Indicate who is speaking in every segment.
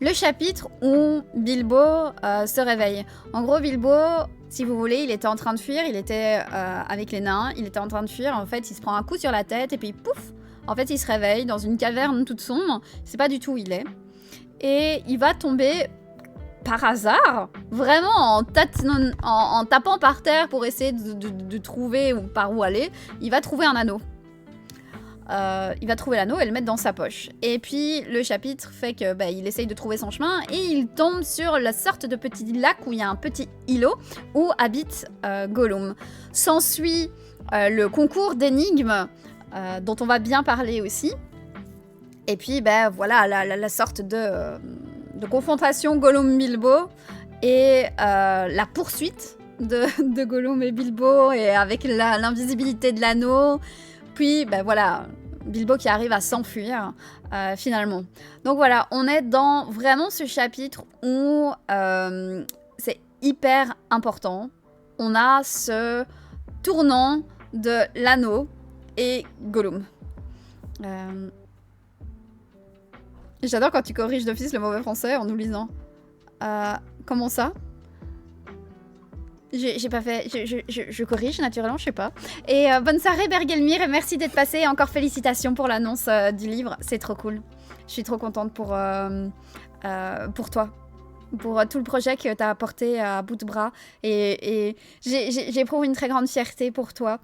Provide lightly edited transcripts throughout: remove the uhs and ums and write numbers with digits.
Speaker 1: le chapitre où Bilbo se réveille. En gros, Bilbo, si vous voulez, il était en train de fuir, il était avec les nains, il était en train de fuir, en fait, il se prend un coup sur la tête et puis pouf, en fait, il se réveille dans une caverne toute sombre, il sait pas du tout où il est. Et il va tomber par hasard, vraiment en tapant par terre pour essayer de trouver par où aller, il va trouver un anneau. Il va trouver l'anneau et le mettre dans sa poche. Et puis le chapitre fait que il essaye de trouver son chemin et il tombe sur la sorte de petit lac où il y a un petit îlot où habite Gollum. S'ensuit le concours d'énigmes dont on va bien parler aussi. Et puis voilà la sorte de confrontation Gollum-Bilbo et la poursuite de Gollum et Bilbo et avec l'invisibilité de l'anneau. Puis, voilà, Bilbo qui arrive à s'enfuir, finalement. Donc voilà, on est dans vraiment ce chapitre où c'est hyper important. On a ce tournant de l'anneau et Gollum. J'adore quand tu corriges d'office le mauvais français en nous lisant. Comment ça ? J'ai pas fait... Je corrige naturellement, je sais pas. Et bonne soirée Bergelmir, et merci d'être passé. Et encore félicitations pour l'annonce du livre, c'est trop cool. Je suis trop contente pour toi. Pour tout le projet que t'as apporté à bout de bras. Et j'éprouve une très grande fierté pour toi.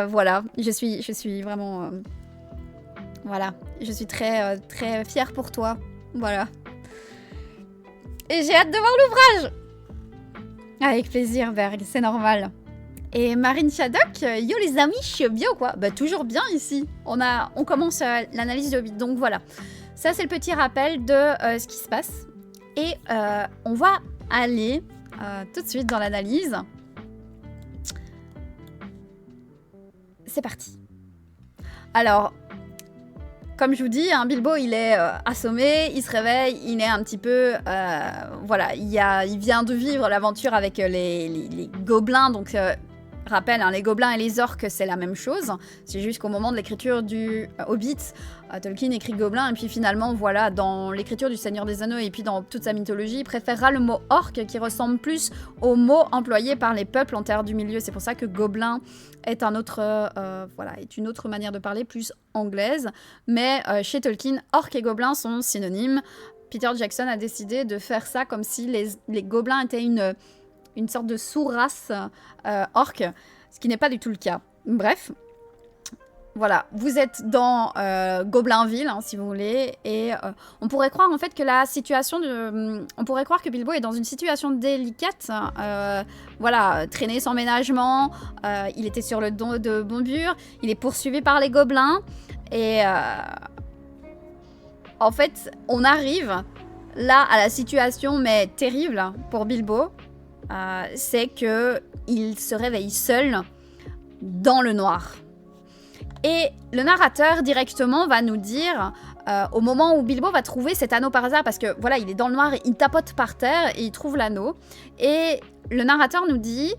Speaker 1: Voilà, je suis vraiment... voilà, je suis très, très fière pour toi. Voilà. Et j'ai hâte de voir l'ouvrage. Avec plaisir, Berg, c'est normal. Et Marine Shadok, yo les amis, je suis bien ou quoi ? Toujours bien ici. On commence l'analyse de Hobbit, donc voilà. Ça, c'est le petit rappel de ce qui se passe. Et on va aller tout de suite dans l'analyse. C'est parti. Alors, comme je vous dis, Bilbo, il est assommé, il se réveille, il est un petit peu... voilà, il vient de vivre l'aventure avec les gobelins, donc... rappel, les gobelins et les orques, c'est la même chose. C'est juste qu'au moment de l'écriture du Hobbit, Tolkien écrit gobelin, et puis finalement, voilà, dans l'écriture du Seigneur des Anneaux, et puis dans toute sa mythologie, il préférera le mot orc, qui ressemble plus au mot employé par les peuples en Terre du Milieu. C'est pour ça que gobelin est est une autre manière de parler, plus anglaise. Mais chez Tolkien, orc et gobelin sont synonymes. Peter Jackson a décidé de faire ça comme si les gobelins étaient une sorte de sous-race orque, ce qui n'est pas du tout le cas. Bref, voilà, vous êtes dans Goblinville, si vous voulez, et on pourrait croire en fait que on pourrait croire que Bilbo est dans une situation délicate, voilà, traîné sans ménagement, il était sur le dos de Bombur, il est poursuivi par les gobelins, et en fait, on arrive là à la situation, mais terrible pour Bilbo, c'est que il se réveille seul dans le noir. Et le narrateur directement va nous dire, au moment où Bilbo va trouver cet anneau par hasard, parce que voilà, il est dans le noir, il tapote par terre et il trouve l'anneau. Et le narrateur nous dit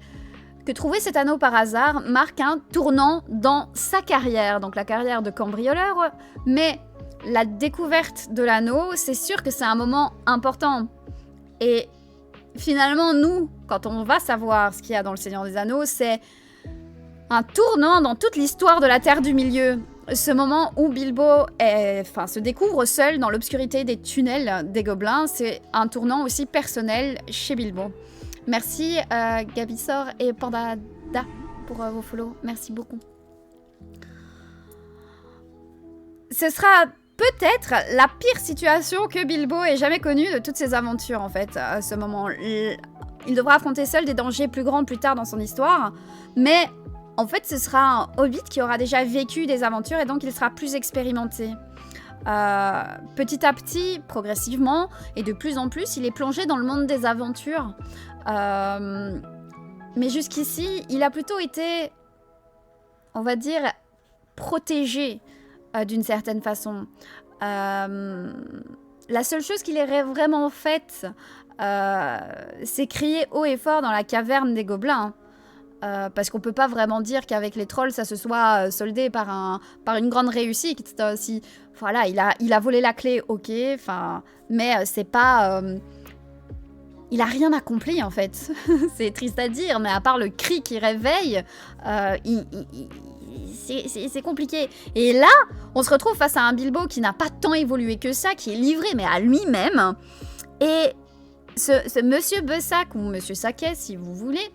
Speaker 1: que trouver cet anneau par hasard marque un tournant dans sa carrière, donc la carrière de cambrioleur, mais la découverte de l'anneau, c'est sûr que c'est un moment important. Et finalement, nous, quand on va savoir ce qu'il y a dans le Seigneur des Anneaux, c'est un tournant dans toute l'histoire de la Terre du Milieu. Ce moment où Bilbo se découvre seul dans l'obscurité des tunnels des gobelins, c'est un tournant aussi personnel chez Bilbo. Merci Gabissor et Pandada pour vos follow. Merci beaucoup. Ce sera peut-être la pire situation que Bilbo ait jamais connue de toutes ses aventures, en fait, à ce moment. Il devra affronter seul des dangers plus grands plus tard dans son histoire, mais en fait, ce sera un hobbit qui aura déjà vécu des aventures et donc il sera plus expérimenté. Petit à petit, progressivement, et de plus en plus, il est plongé dans le monde des aventures. Mais jusqu'ici, il a plutôt été, on va dire, protégé d'une certaine façon. La seule chose qu'il ait vraiment faite, c'est crier haut et fort dans la caverne des gobelins. parce qu'on peut pas vraiment dire qu'avec les trolls, ça se soit soldé par une grande réussite. Si, voilà, il a volé la clé, ok, mais c'est pas... il a rien accompli, en fait. C'est triste à dire, mais à part le cri qui réveille, c'est compliqué. Et là, on se retrouve face à un Bilbo qui n'a pas tant évolué que ça, qui est livré, mais à lui-même. Et ce monsieur Bessac, ou monsieur Saquet, si vous voulez,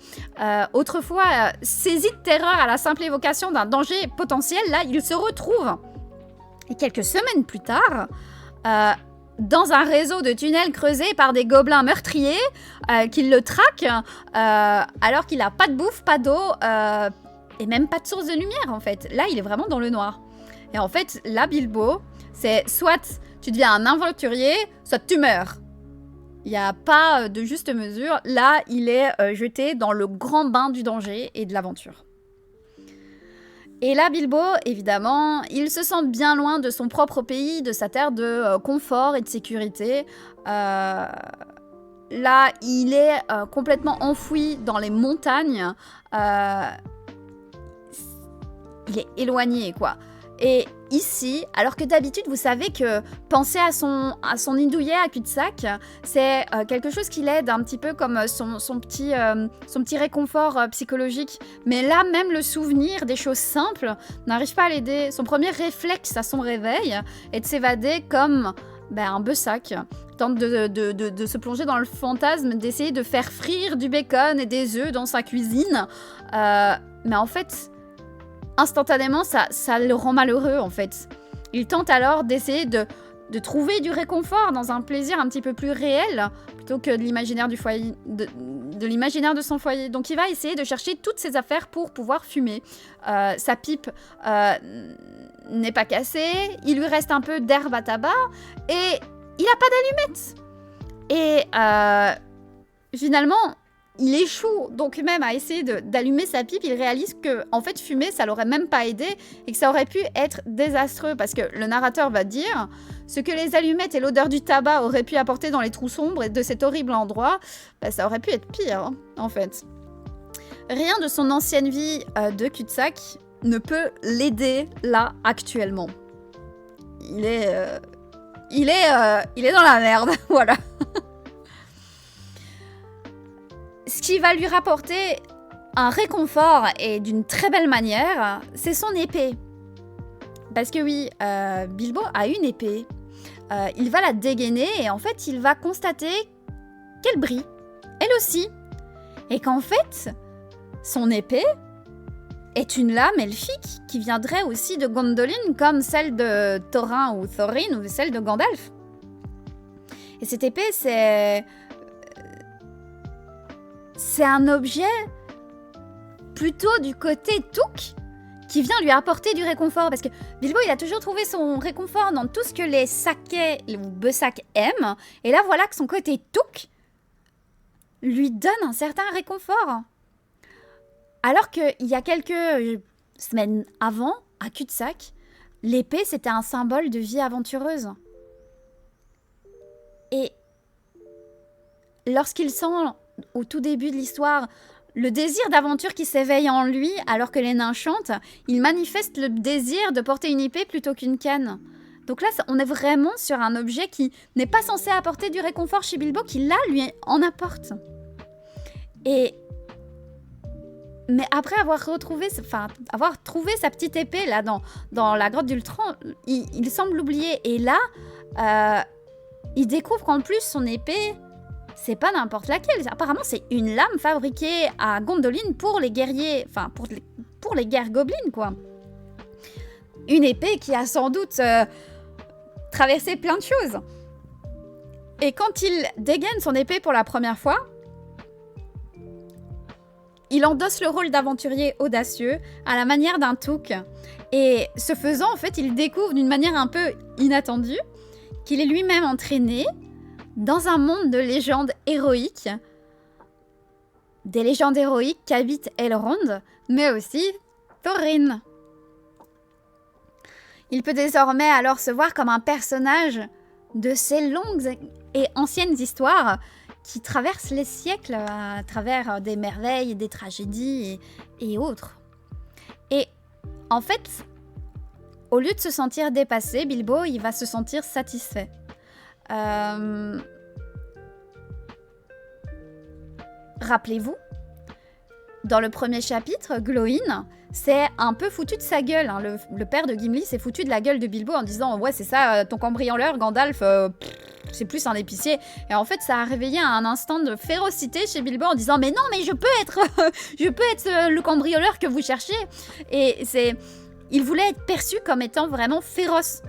Speaker 1: autrefois saisi de terreur à la simple évocation d'un danger potentiel, là, il se retrouve. Et quelques semaines plus tard, dans un réseau de tunnels creusés par des gobelins meurtriers qui le traquent, alors qu'il n'a pas de bouffe, pas d'eau, et même pas de source de lumière, en fait. Là, il est vraiment dans le noir. Et en fait, là, Bilbo, c'est soit tu deviens un aventurier, soit tu meurs. Il n'y a pas de juste mesure. Là, il est jeté dans le grand bain du danger et de l'aventure. Et là, Bilbo, évidemment, il se sent bien loin de son propre pays, de sa terre de confort et de sécurité. Là, il est complètement enfoui dans les montagnes. Il est éloigné, quoi. Et ici, alors que d'habitude, vous savez que penser à son indouillet à cul-de-sac, c'est quelque chose qui l'aide un petit peu comme son petit réconfort psychologique. Mais là, même le souvenir des choses simples n'arrive pas à l'aider. Son premier réflexe à son réveil est de s'évader comme un Bessac. Tente de se plonger dans le fantasme, d'essayer de faire frire du bacon et des œufs dans sa cuisine. Mais en fait... instantanément, ça le rend malheureux, en fait. Il tente alors d'essayer de trouver du réconfort dans un plaisir un petit peu plus réel, plutôt que de l'imaginaire du foyer, de l'imaginaire de son foyer. Donc il va essayer de chercher toutes ses affaires pour pouvoir fumer. Sa pipe n'est pas cassée, il lui reste un peu d'herbe à tabac, et il n'a pas d'allumettes. Et finalement... il échoue donc même à essayer d'allumer sa pipe. Il réalise que, en fait, fumer, ça l'aurait même pas aidé et que ça aurait pu être désastreux parce que le narrateur va dire ce que les allumettes et l'odeur du tabac auraient pu apporter dans les trous sombres de cet horrible endroit, ça aurait pu être pire, hein, en fait. Rien de son ancienne vie de cul-de-sac ne peut l'aider là, actuellement. Il est dans la merde, voilà. Ce qui va lui rapporter un réconfort et d'une très belle manière, c'est son épée. Parce que oui, Bilbo a une épée. Il va la dégainer et en fait, il va constater qu'elle brille, elle aussi. Et qu'en fait, son épée est une lame elfique qui viendrait aussi de Gondolin, comme celle de Thorin ou Thorin ou celle de Gandalf. Et cette épée, c'est un objet plutôt du côté Touk qui vient lui apporter du réconfort. Parce que Bilbo, il a toujours trouvé son réconfort dans tout ce que les Saquets ou Bessac aiment. Et là, voilà que son côté Touk lui donne un certain réconfort. Alors qu'il y a quelques semaines avant, à cul-de-sac, l'épée, c'était un symbole de vie aventureuse. Et lorsqu'il sent... au tout début de l'histoire, le désir d'aventure qui s'éveille en lui alors que les nains chantent, il manifeste le désir de porter une épée plutôt qu'une canne. Donc là, on est vraiment sur un objet qui n'est pas censé apporter du réconfort chez Bilbo, qui là, lui, en apporte. Mais après avoir trouvé sa petite épée là dans la grotte d'Ultron, il semble l'oublier. Et là, il découvre qu'en plus, son épée... c'est pas n'importe laquelle. Apparemment, c'est une lame fabriquée à Gondolin pour les guerriers... enfin, pour les guerres gobelines, quoi. Une épée qui a sans doute traversé plein de choses. Et quand il dégaine son épée pour la première fois, il endosse le rôle d'aventurier audacieux à la manière d'un Touk. Et ce faisant, en fait, il découvre d'une manière un peu inattendue qu'il est lui-même entraîné dans un monde de légendes héroïques. Des légendes héroïques qu'habite Elrond, mais aussi Thorin. Il peut désormais alors se voir comme un personnage de ces longues et anciennes histoires qui traverse les siècles à travers des merveilles, des tragédies et autres. Et en fait, au lieu de se sentir dépassé, Bilbo, il va se sentir satisfait. Rappelez-vous, dans le premier chapitre, Glóin s'est un peu foutu de sa gueule. Hein. Le père de Gimli s'est foutu de la gueule de Bilbo en disant « Ouais, c'est ça, ton cambrioleur, Gandalf, c'est plus un épicier. » Et en fait, ça a réveillé un instant de férocité chez Bilbo en disant « Mais non, mais je peux être, le cambrioleur que vous cherchez. » Et il voulait être perçu comme étant vraiment féroce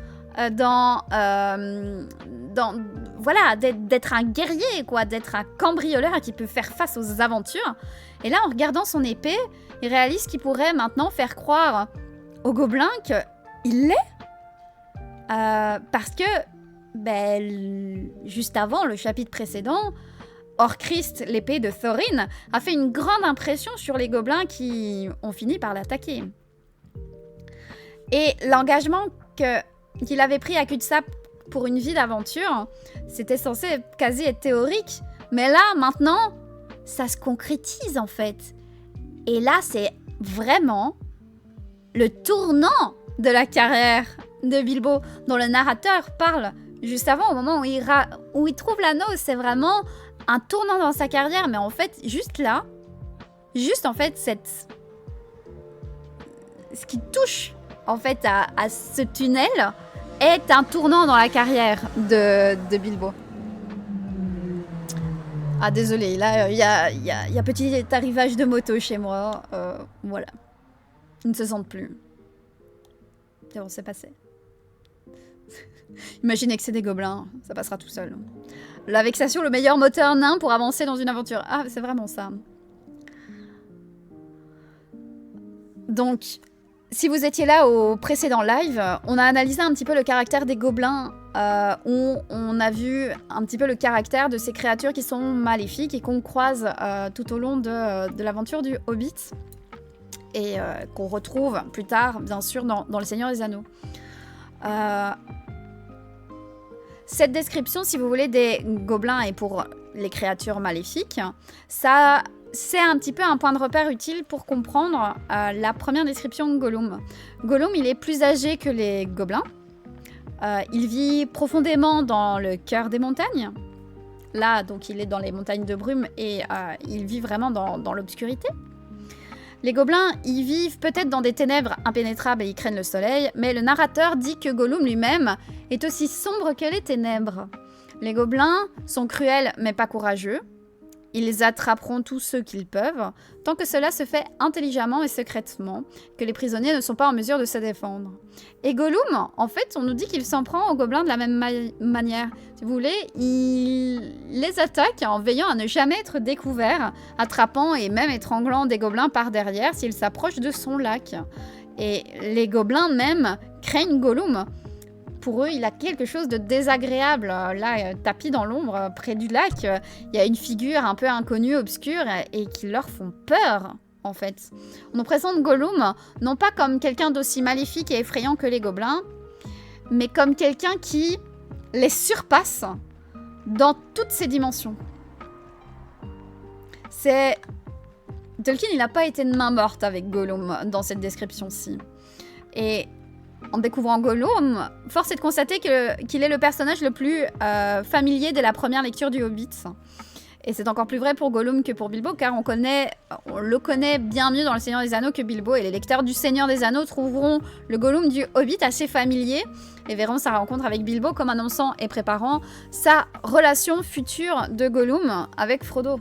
Speaker 1: voilà, d'être un guerrier, quoi, d'être un cambrioleur qui peut faire face aux aventures. Et là, en regardant son épée, il réalise qu'il pourrait maintenant faire croire aux gobelins qu'il l'est. Parce que, juste avant, le chapitre précédent, Orcrist, l'épée de Thorin, a fait une grande impression sur les gobelins qui ont fini par l'attaquer. Et l'engagement qu'il avait pris à cul-de-sac pour une vie d'aventure, c'était censé quasi être théorique. Mais là, maintenant, ça se concrétise en fait. Et là, c'est vraiment le tournant de la carrière de Bilbo, dont le narrateur parle juste avant, au moment où il trouve l'anneau. C'est vraiment un tournant dans sa carrière. Mais en fait, juste là, en fait, ce qui touche en fait à ce tunnel est un tournant dans la carrière de Bilbo. Ah désolé, là il y a petit arrivage de moto chez moi, voilà. Ils ne se sentent plus. C'est bon, c'est passé. Imaginez que c'est des gobelins, ça passera tout seul. La vexation, le meilleur moteur nain pour avancer dans une aventure. Ah, c'est vraiment ça. Donc, si vous étiez là au précédent live, on a analysé un petit peu le caractère des gobelins, où on a vu un petit peu le caractère de ces créatures qui sont maléfiques et qu'on croise tout au long de l'aventure du Hobbit et qu'on retrouve plus tard, bien sûr, dans Le Seigneur des Anneaux. Cette description, si vous voulez, des gobelins et pour les créatures maléfiques, ça... c'est un petit peu un point de repère utile pour comprendre la première description de Gollum. Gollum, il est plus âgé que les gobelins. Il vit profondément dans le cœur des montagnes. Là, donc, il est dans les montagnes de brume et il vit vraiment dans l'obscurité. Les gobelins, ils vivent peut-être dans des ténèbres impénétrables et ils craignent le soleil, mais le narrateur dit que Gollum lui-même est aussi sombre que les ténèbres. Les gobelins sont cruels mais pas courageux. Ils attraperont tous ceux qu'ils peuvent, tant que cela se fait intelligemment et secrètement, que les prisonniers ne sont pas en mesure de se défendre. Et Gollum, en fait, on nous dit qu'il s'en prend aux gobelins de la même manière. Si vous voulez, il les attaque en veillant à ne jamais être découvert, attrapant et même étranglant des gobelins par derrière s'ils s'approchent de son lac. Et les gobelins même craignent Gollum. Pour eux, il a quelque chose de désagréable. Là, tapis dans l'ombre, près du lac, il y a une figure un peu inconnue, obscure, et qui leur font peur, en fait. On nous présente Gollum, non pas comme quelqu'un d'aussi maléfique et effrayant que les gobelins, mais comme quelqu'un qui les surpasse dans toutes ses dimensions. Tolkien, il n'a pas été de main morte avec Gollum dans cette description-ci. Et... en découvrant Gollum, force est de constater qu'il est le personnage le plus familier dès la première lecture du Hobbit. Et c'est encore plus vrai pour Gollum que pour Bilbo, car on le connaît bien mieux dans Le Seigneur des Anneaux que Bilbo, et les lecteurs du Seigneur des Anneaux trouveront le Gollum du Hobbit assez familier, et verront sa rencontre avec Bilbo comme annonçant et préparant sa relation future de Gollum avec Frodo.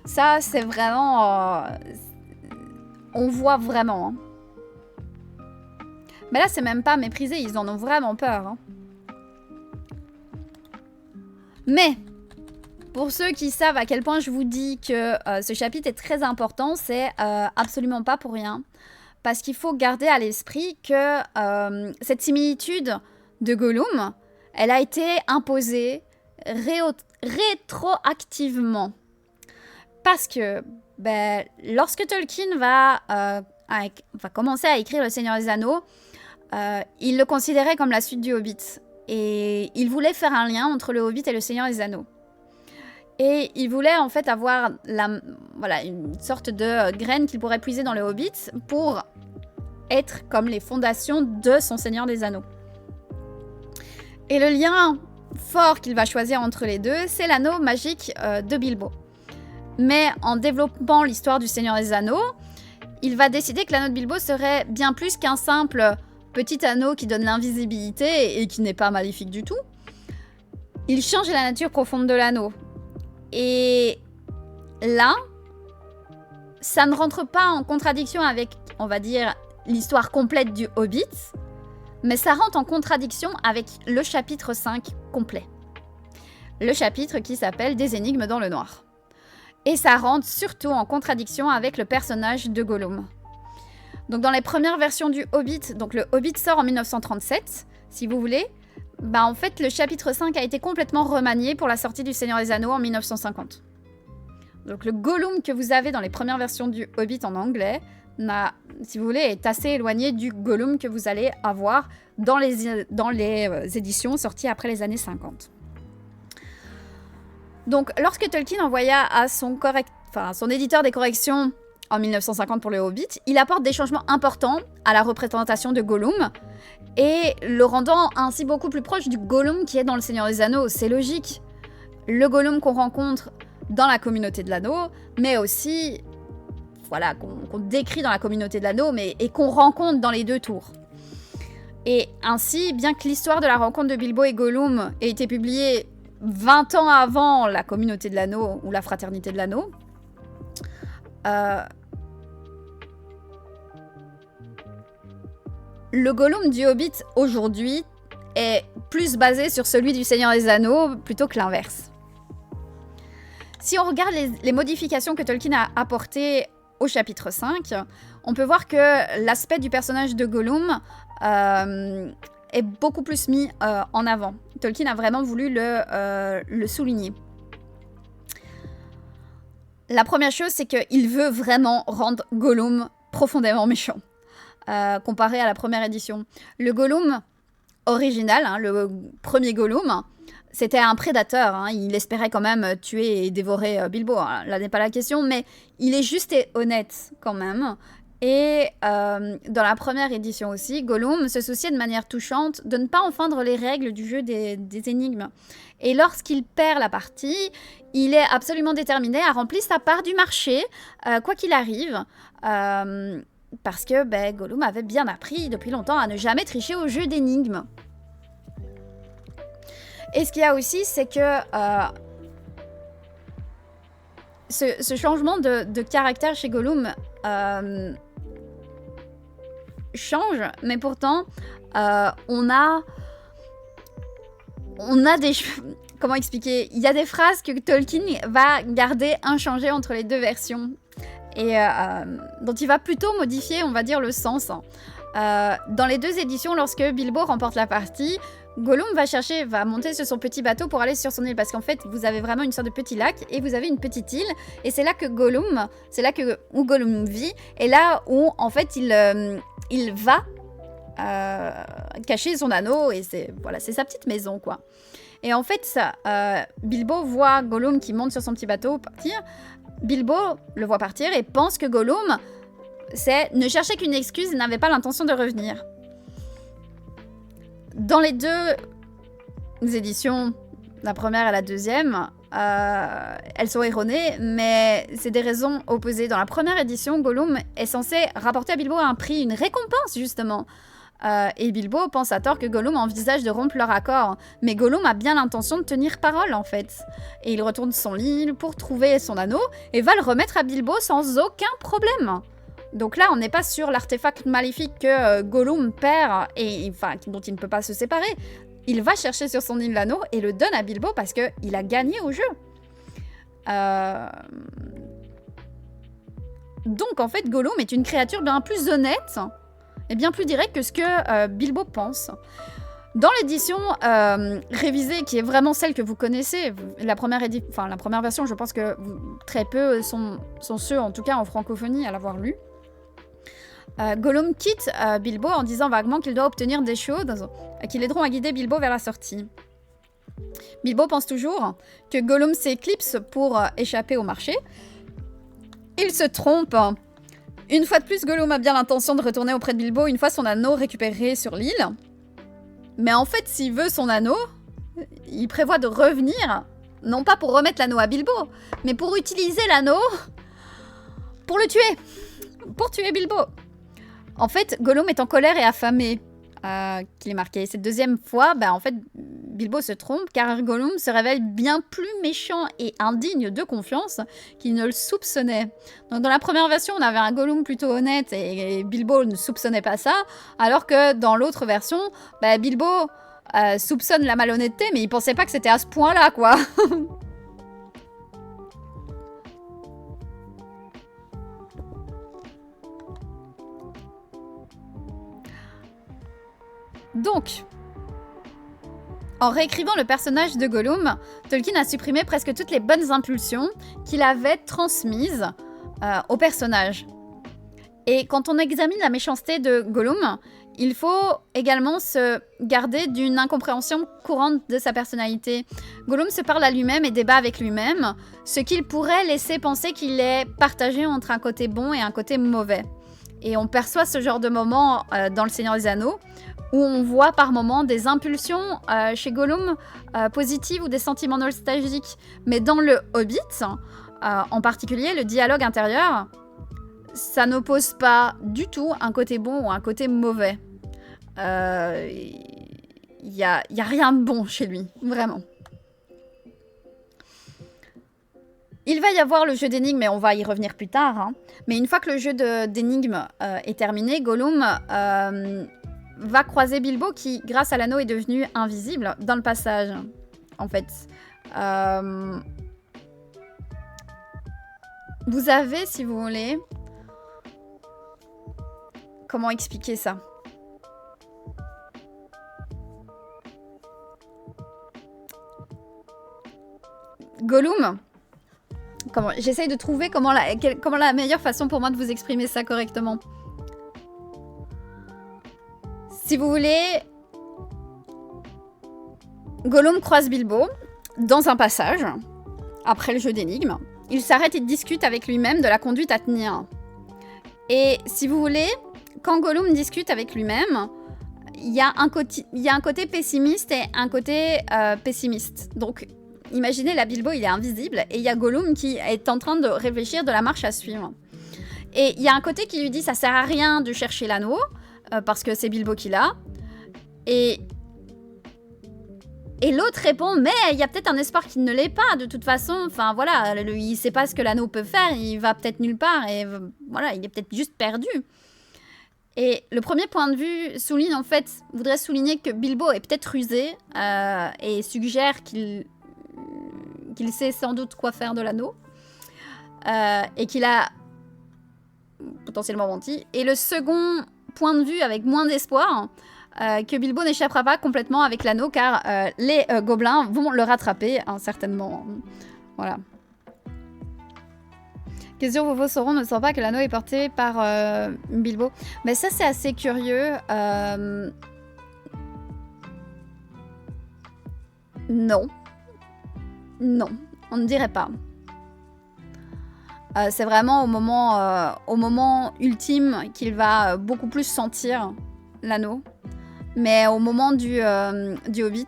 Speaker 1: Ça, c'est vraiment... on voit vraiment... hein. Mais là, c'est même pas méprisé, ils en ont vraiment peur. Hein. Mais, pour ceux qui savent à quel point je vous dis que ce chapitre est très important, c'est absolument pas pour rien. Parce qu'il faut garder à l'esprit que cette similitude de Gollum, elle a été imposée rétroactivement. Parce que lorsque Tolkien va commencer à écrire Le Seigneur des Anneaux, il le considérait comme la suite du Hobbit. Et il voulait faire un lien entre le Hobbit et le Seigneur des Anneaux. Et il voulait en fait avoir voilà, une sorte de graine qu'il pourrait puiser dans le Hobbit pour être comme les fondations de son Seigneur des Anneaux. Et le lien fort qu'il va choisir entre les deux, c'est l'anneau magique de Bilbo. Mais en développant l'histoire du Seigneur des Anneaux, il va décider que l'anneau de Bilbo serait bien plus qu'un simple petit anneau qui donne l'invisibilité et qui n'est pas maléfique du tout. Il change la nature profonde de l'anneau. Et là, ça ne rentre pas en contradiction avec, on va dire, l'histoire complète du Hobbit, mais ça rentre en contradiction avec le chapitre 5 complet. Le chapitre qui s'appelle « Des énigmes dans le noir ». Et ça rentre surtout en contradiction avec le personnage de Gollum. Donc dans les premières versions du Hobbit, donc le Hobbit sort en 1937, si vous voulez, bah en fait le chapitre 5 a été complètement remanié pour la sortie du Seigneur des Anneaux en 1950. Donc le Gollum que vous avez dans les premières versions du Hobbit en anglais, si vous voulez, est assez éloigné du Gollum que vous allez avoir dans les éditions sorties après les années 50. Donc, lorsque Tolkien envoya à son éditeur des corrections en 1950 pour le Hobbit, il apporte des changements importants à la représentation de Gollum et le rendant ainsi beaucoup plus proche du Gollum qui est dans Le Seigneur des Anneaux. C'est logique. Le Gollum qu'on rencontre dans la communauté de l'anneau, mais aussi voilà, qu'on décrit dans la communauté de l'anneau et qu'on rencontre dans les deux tours. Et ainsi, bien que l'histoire de la rencontre de Bilbo et Gollum ait été publiée 20 ans avant la communauté de l'anneau ou la fraternité de l'anneau, le Gollum du Hobbit aujourd'hui est plus basé sur celui du Seigneur des Anneaux plutôt que l'inverse. Si on regarde les modifications que Tolkien a apportées au chapitre 5, on peut voir que l'aspect du personnage de Gollum est beaucoup plus mis en avant. Tolkien a vraiment voulu le souligner. La première chose, c'est qu'il veut vraiment rendre Gollum profondément méchant, comparé à la première édition. Le Gollum original, hein, le premier Gollum, c'était un prédateur. Hein, il espérait quand même tuer et dévorer Bilbo. Hein, là n'est pas la question, mais il est juste et honnête quand même. Et dans la première édition aussi, Gollum se souciait de manière touchante de ne pas enfreindre les règles du jeu des énigmes. Et lorsqu'il perd la partie, il est absolument déterminé à remplir sa part du marché, quoi qu'il arrive, parce que Gollum avait bien appris depuis longtemps à ne jamais tricher au jeu d'énigmes. Et ce qu'il y a aussi, c'est que ce changement de caractère chez Gollum change, mais pourtant on a des... Comment expliquer? Il y a des phrases que Tolkien va garder inchangées entre les deux versions et dont il va plutôt modifier, on va dire, le sens. Dans les deux éditions, lorsque Bilbo remporte la partie, Gollum va monter sur son petit bateau pour aller sur son île, parce qu'en fait, vous avez vraiment une sorte de petit lac et vous avez une petite île, et c'est là où Gollum vit, et là où en fait il va cacher son anneau, et c'est sa petite maison, quoi. Et en fait, Bilbo voit Gollum qui monte sur son petit bateau partir. Bilbo le voit partir et pense que Gollum ne cherchait qu'une excuse et n'avait pas l'intention de revenir. Dans les deux éditions, la première et la deuxième, elles sont erronées, mais c'est des raisons opposées. Dans la première édition, Gollum est censé rapporter à Bilbo un prix, une récompense, justement. Et Bilbo pense à tort que Gollum envisage de rompre leur accord. Mais Gollum a bien l'intention de tenir parole, en fait. Et il retourne son île pour trouver son anneau et va le remettre à Bilbo sans aucun problème. Donc là, on n'est pas sur l'artefact maléfique que Gollum perd et dont il ne peut pas se séparer. Il va chercher sur son île l'anneau et le donne à Bilbo parce qu'il a gagné au jeu. Donc en fait, Gollum est une créature bien plus honnête et bien plus directe que ce que Bilbo pense. Dans l'édition révisée, qui est vraiment celle que vous connaissez, la première version, je pense que très peu sont ceux, en tout cas en francophonie, à l'avoir lu. Gollum quitte Bilbo en disant vaguement qu'il doit obtenir des choses qui l'aideront à guider Bilbo vers la sortie. Bilbo pense toujours que Gollum s'éclipse pour échapper au marché. Il se trompe. Une fois de plus, Gollum a bien l'intention de retourner auprès de Bilbo une fois son anneau récupéré sur l'île. Mais en fait, s'il veut son anneau, il prévoit de revenir, non pas pour remettre l'anneau à Bilbo, mais pour utiliser l'anneau pour le tuer. Pour tuer Bilbo. En fait, Gollum est en colère et affamé. Qu'il est marqué. Cette deuxième fois, en fait, Bilbo se trompe car Gollum se révèle bien plus méchant et indigne de confiance qu'il ne le soupçonnait. Donc dans la première version, on avait un Gollum plutôt honnête et Bilbo ne soupçonnait pas ça, alors que dans l'autre version, Bilbo soupçonne la malhonnêteté, mais il pensait pas que c'était à ce point-là, quoi. Donc, en réécrivant le personnage de Gollum, Tolkien a supprimé presque toutes les bonnes impulsions qu'il avait transmises au personnage. Et quand on examine la méchanceté de Gollum, il faut également se garder d'une incompréhension courante de sa personnalité. Gollum se parle à lui-même et débat avec lui-même, ce qu'il pourrait laisser penser qu'il est partagé entre un côté bon et un côté mauvais. Et on perçoit ce genre de moment dans Le Seigneur des Anneaux, où on voit par moments des impulsions chez Gollum positives ou des sentiments nostalgiques. Mais dans le Hobbit, en particulier, le dialogue intérieur, ça n'oppose pas du tout un côté bon ou un côté mauvais. Y a rien de bon chez lui, vraiment. Il va y avoir le jeu d'énigmes, mais on va y revenir plus tard. Hein. Mais une fois que le jeu d'énigmes est terminé, Gollum va croiser Bilbo qui, grâce à l'anneau, est devenu invisible dans le passage, en fait. Vous avez, si vous voulez... Comment expliquer ça? Gollum... J'essaye de trouver comment la meilleure façon pour moi de vous exprimer ça correctement. Si vous voulez, Gollum croise Bilbo dans un passage, après le jeu d'énigmes. Il s'arrête et discute avec lui-même de la conduite à tenir. Et si vous voulez, quand Gollum discute avec lui-même, il y a un côté pessimiste et un côté pessimiste. Donc, imaginez, là, Bilbo, il est invisible, et il y a Gollum qui est en train de réfléchir de la marche à suivre. Et il y a un côté qui lui dit, ça sert à rien de chercher l'anneau, parce que c'est Bilbo qui l'a. Et l'autre répond, mais il y a peut-être un espoir qu'il ne l'est pas, de toute façon. Enfin, voilà, il sait pas ce que l'anneau peut faire, il va peut-être nulle part, et voilà, il est peut-être juste perdu. Et le premier point de vue souligne, en fait, voudrait souligner que Bilbo est peut-être rusé, et suggère qu'il sait sans doute quoi faire de l'anneau, et qu'il a potentiellement menti. Et le second point de vue, avec moins d'espoir, que Bilbo n'échappera pas complètement avec l'anneau, car les gobelins vont le rattraper, hein, certainement. Voilà. Question, Vovo Sauron ne sent pas que l'anneau est porté par Bilbo. Mais ça, c'est assez curieux. Non. Non, on ne dirait pas. C'est vraiment au moment ultime qu'il va beaucoup plus sentir l'anneau. Mais au moment du Hobbit,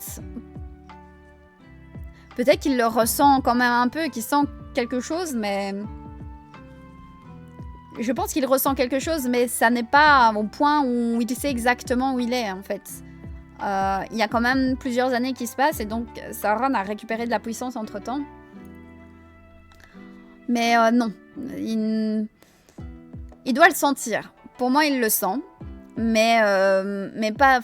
Speaker 1: peut-être qu'il le ressent quand même un peu, qu'il sent quelque chose, mais... Je pense qu'il ressent quelque chose, mais ça n'est pas au point où il sait exactement où il est, en fait. Il y a quand même plusieurs années qui se passent, et donc Sauron a récupéré de la puissance entre-temps. Mais non, il doit le sentir. Pour moi, il le sent, mais pas,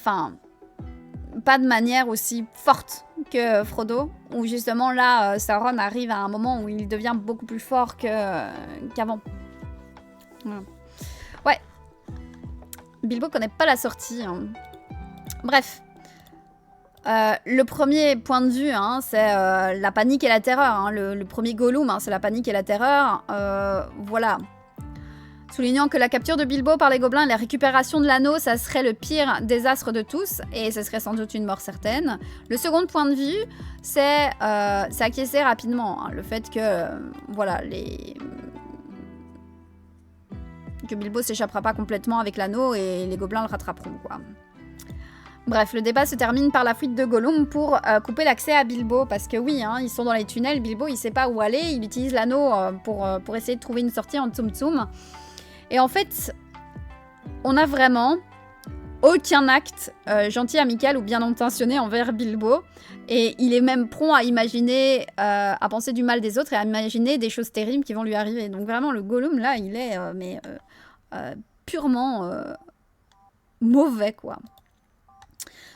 Speaker 1: pas de manière aussi forte que Frodo, où justement là, Sauron arrive à un moment où il devient beaucoup plus fort qu'avant. Voilà. Ouais. Bilbo connaît pas la sortie. Hein. Bref. Le premier point de vue, hein, c'est la panique et la terreur. Hein. Le premier Gollum, hein, c'est la panique et la terreur. Voilà. soulignant que la capture de Bilbo par les gobelins et la récupération de l'anneau, ça serait le pire désastre de tous, et ce serait sans doute une mort certaine. Le second point de vue, c'est acquiescer rapidement, hein, le fait que, voilà, que Bilbo s'échappera pas complètement avec l'anneau et les gobelins le rattraperont, quoi. Bref, le débat se termine par la fuite de Gollum pour couper l'accès à Bilbo, parce que oui, hein, ils sont dans les tunnels, Bilbo il sait pas où aller, il utilise l'anneau pour essayer de trouver une sortie en Tsum Tsum. Et en fait, on n'a vraiment aucun acte gentil, amical ou bien intentionné envers Bilbo, et il est même prompt à imaginer, à penser du mal des autres et à imaginer des choses terribles qui vont lui arriver. Donc vraiment, le Gollum là, il est purement mauvais, quoi.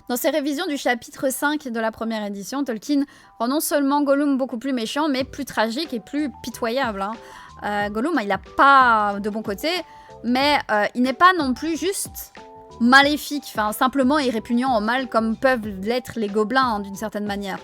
Speaker 1: Dans ses révisions du chapitre 5 de la première édition, Tolkien rend non seulement Gollum beaucoup plus méchant, mais plus tragique et plus pitoyable. Hein. Gollum, il n'a pas de bon côté, mais il n'est pas non plus juste maléfique, enfin simplement et répugnant en mal comme peuvent l'être les gobelins, hein, d'une certaine manière.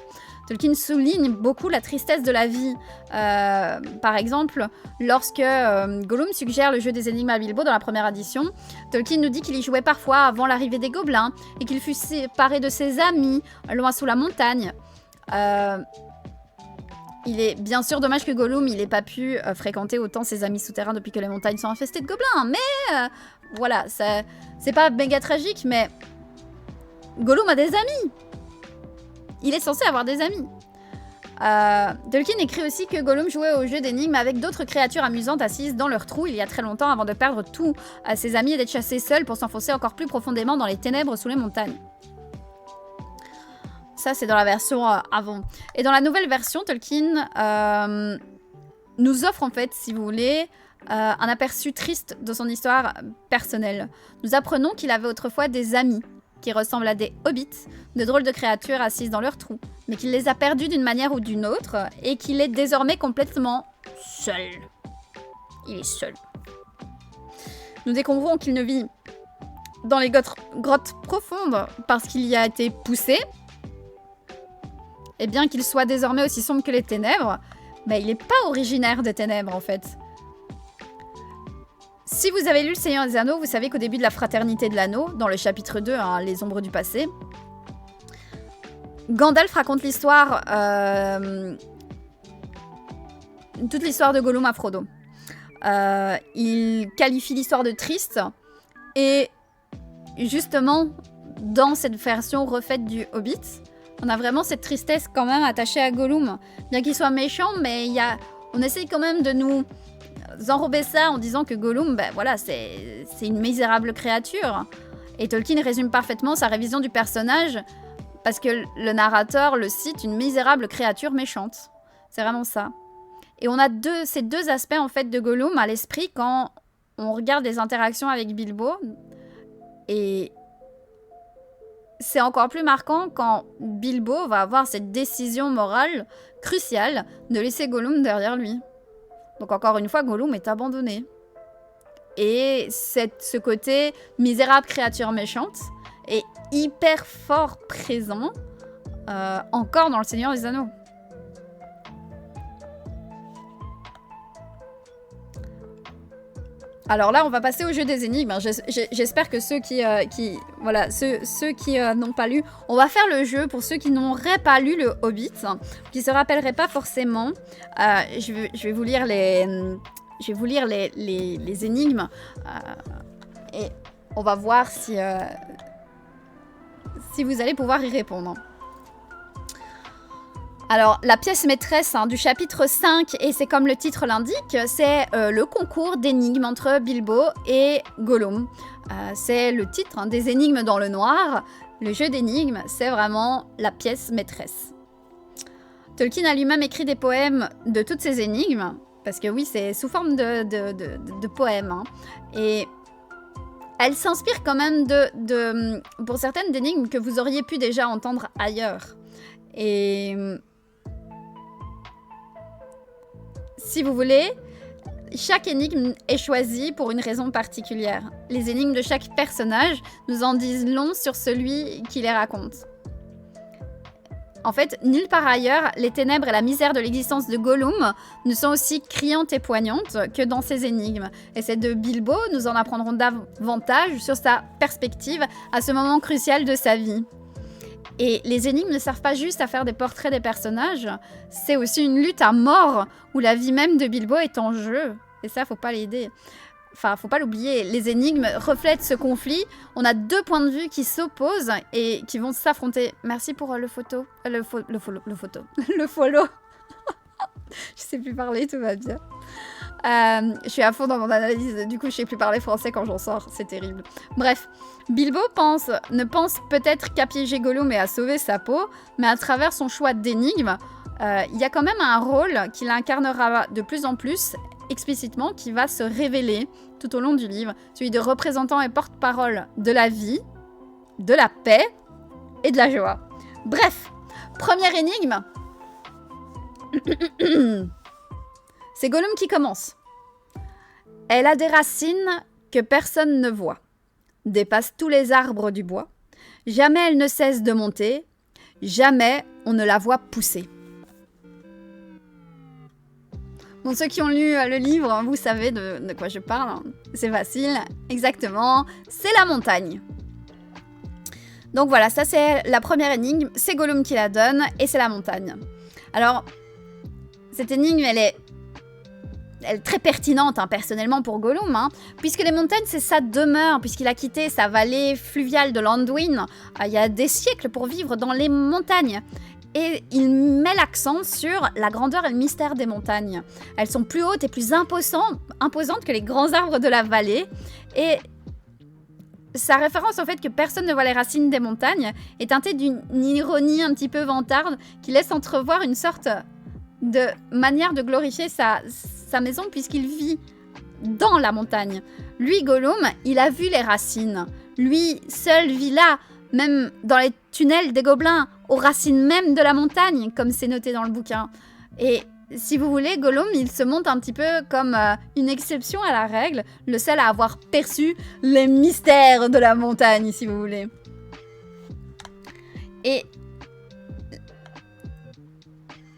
Speaker 1: Tolkien souligne beaucoup la tristesse de la vie. Par exemple, lorsque Gollum suggère le jeu des énigmes à Bilbo dans la première édition, Tolkien nous dit qu'il y jouait parfois avant l'arrivée des gobelins et qu'il fut séparé de ses amis, loin sous la montagne. Il est bien sûr dommage que Gollum n'ait pas pu fréquenter autant ses amis souterrains depuis que les montagnes sont infestées de gobelins, mais voilà, c'est pas méga tragique, mais Gollum a des amis. Il est censé avoir des amis. Tolkien écrit aussi que Gollum jouait au jeu d'énigmes avec d'autres créatures amusantes assises dans leur trou il y a très longtemps avant de perdre tous ses amis et d'être chassé seul pour s'enfoncer encore plus profondément dans les ténèbres sous les montagnes. Ça, c'est dans la version avant. Et dans la nouvelle version, Tolkien nous offre en fait, si vous voulez, un aperçu triste de son histoire personnelle. Nous apprenons qu'il avait autrefois des amis qui ressemblent à des hobbits, de drôles de créatures assises dans leurs trous, mais qu'il les a perdus d'une manière ou d'une autre, et qu'il est désormais complètement seul. Il est seul. Nous découvrons qu'il ne vit dans les grottes profondes parce qu'il y a été poussé, et bien qu'il soit désormais aussi sombre que les ténèbres, il n'est pas originaire des ténèbres en fait. Si vous avez lu Le Seigneur des Anneaux, vous savez qu'au début de la Fraternité de l'Anneau, dans le chapitre 2, hein, Les Ombres du Passé, Gandalf raconte l'histoire, toute l'histoire de Gollum à Frodo. Il qualifie l'histoire de triste, et justement, dans cette version refaite du Hobbit, on a vraiment cette tristesse quand même attachée à Gollum. Bien qu'il soit méchant, mais on essaye quand même de nous enrober ça en disant que Gollum, voilà, c'est une misérable créature. Et Tolkien résume parfaitement sa révision du personnage parce que le narrateur le cite une misérable créature méchante. C'est vraiment ça. Et on a ces deux aspects en fait de Gollum à l'esprit quand on regarde les interactions avec Bilbo. Et c'est encore plus marquant quand Bilbo va avoir cette décision morale cruciale de laisser Gollum derrière lui. Donc encore une fois, Gollum est abandonné. Et ce côté misérable créature méchante est hyper fort présent encore dans Le Seigneur des Anneaux. Alors là, on va passer au jeu des énigmes. J'espère que ceux qui n'ont pas lu, on va faire le jeu pour ceux qui n'auraient pas lu le Hobbit, qui se rappelleraient pas forcément. Je vais vous lire les énigmes et on va voir si vous allez pouvoir y répondre. Alors, la pièce maîtresse du chapitre 5, et c'est comme le titre l'indique, c'est le concours d'énigmes entre Bilbo et Gollum. C'est le titre des énigmes dans le noir. Le jeu d'énigmes, c'est vraiment la pièce maîtresse. Tolkien a lui-même écrit des poèmes de toutes ces énigmes, parce que oui, c'est sous forme de poèmes. Hein. Et elle s'inspire quand même pour certaines d'énigmes que vous auriez pu déjà entendre ailleurs. Et si vous voulez, chaque énigme est choisie pour une raison particulière. Les énigmes de chaque personnage nous en disent long sur celui qui les raconte. En fait, nulle part ailleurs, les ténèbres et la misère de l'existence de Gollum ne sont aussi criantes et poignantes que dans ces énigmes. Et c'est de Bilbo, nous en apprendrons davantage sur sa perspective à ce moment crucial de sa vie. Et les énigmes ne servent pas juste à faire des portraits des personnages, c'est aussi une lutte à mort où la vie même de Bilbo est en jeu. Et ça, faut pas l'aider. Enfin, faut pas l'oublier, les énigmes reflètent ce conflit. On a deux points de vue qui s'opposent et qui vont s'affronter. Merci pour le follow. Je sais plus parler, tout va bien. Je suis à fond dans mon analyse, du coup je sais plus parler français quand j'en sors, c'est terrible. Bref, Bilbo ne pense peut-être qu'à piéger Gollum et à sauver sa peau, mais à travers son choix d'énigme, il y a quand même un rôle qu'il incarnera de plus en plus explicitement, qui va se révéler tout au long du livre, celui de représentant et porte-parole de la vie, de la paix et de la joie. Bref, première énigme. C'est Gollum qui commence. Elle a des racines que personne ne voit, dépasse tous les arbres du bois. Jamais elle ne cesse de monter, jamais on ne la voit pousser. Bon, ceux qui ont lu le livre, vous savez de quoi je parle. C'est facile, exactement. C'est la montagne. Donc voilà, ça c'est la première énigme. C'est Gollum qui la donne et c'est la montagne. Alors, cette énigme, elle est très pertinente, hein, personnellement, pour Gollum, hein, puisque les montagnes, c'est sa demeure, puisqu'il a quitté sa vallée fluviale de Landwin il y a des siècles pour vivre dans les montagnes. Et il met l'accent sur la grandeur et le mystère des montagnes. Elles sont plus hautes et plus imposantes que les grands arbres de la vallée. Et sa référence au fait que personne ne voit les racines des montagnes est teintée d'une ironie un petit peu vantarde qui laisse entrevoir une sorte de manière de glorifier sa maison puisqu'il vit dans la montagne. Lui, Gollum, il a vu les racines. Lui seul vit là, même dans les tunnels des gobelins, aux racines même de la montagne, comme c'est noté dans le bouquin. Et si vous voulez, Gollum, il se montre un petit peu comme une exception à la règle, le seul à avoir perçu les mystères de la montagne, si vous voulez. Et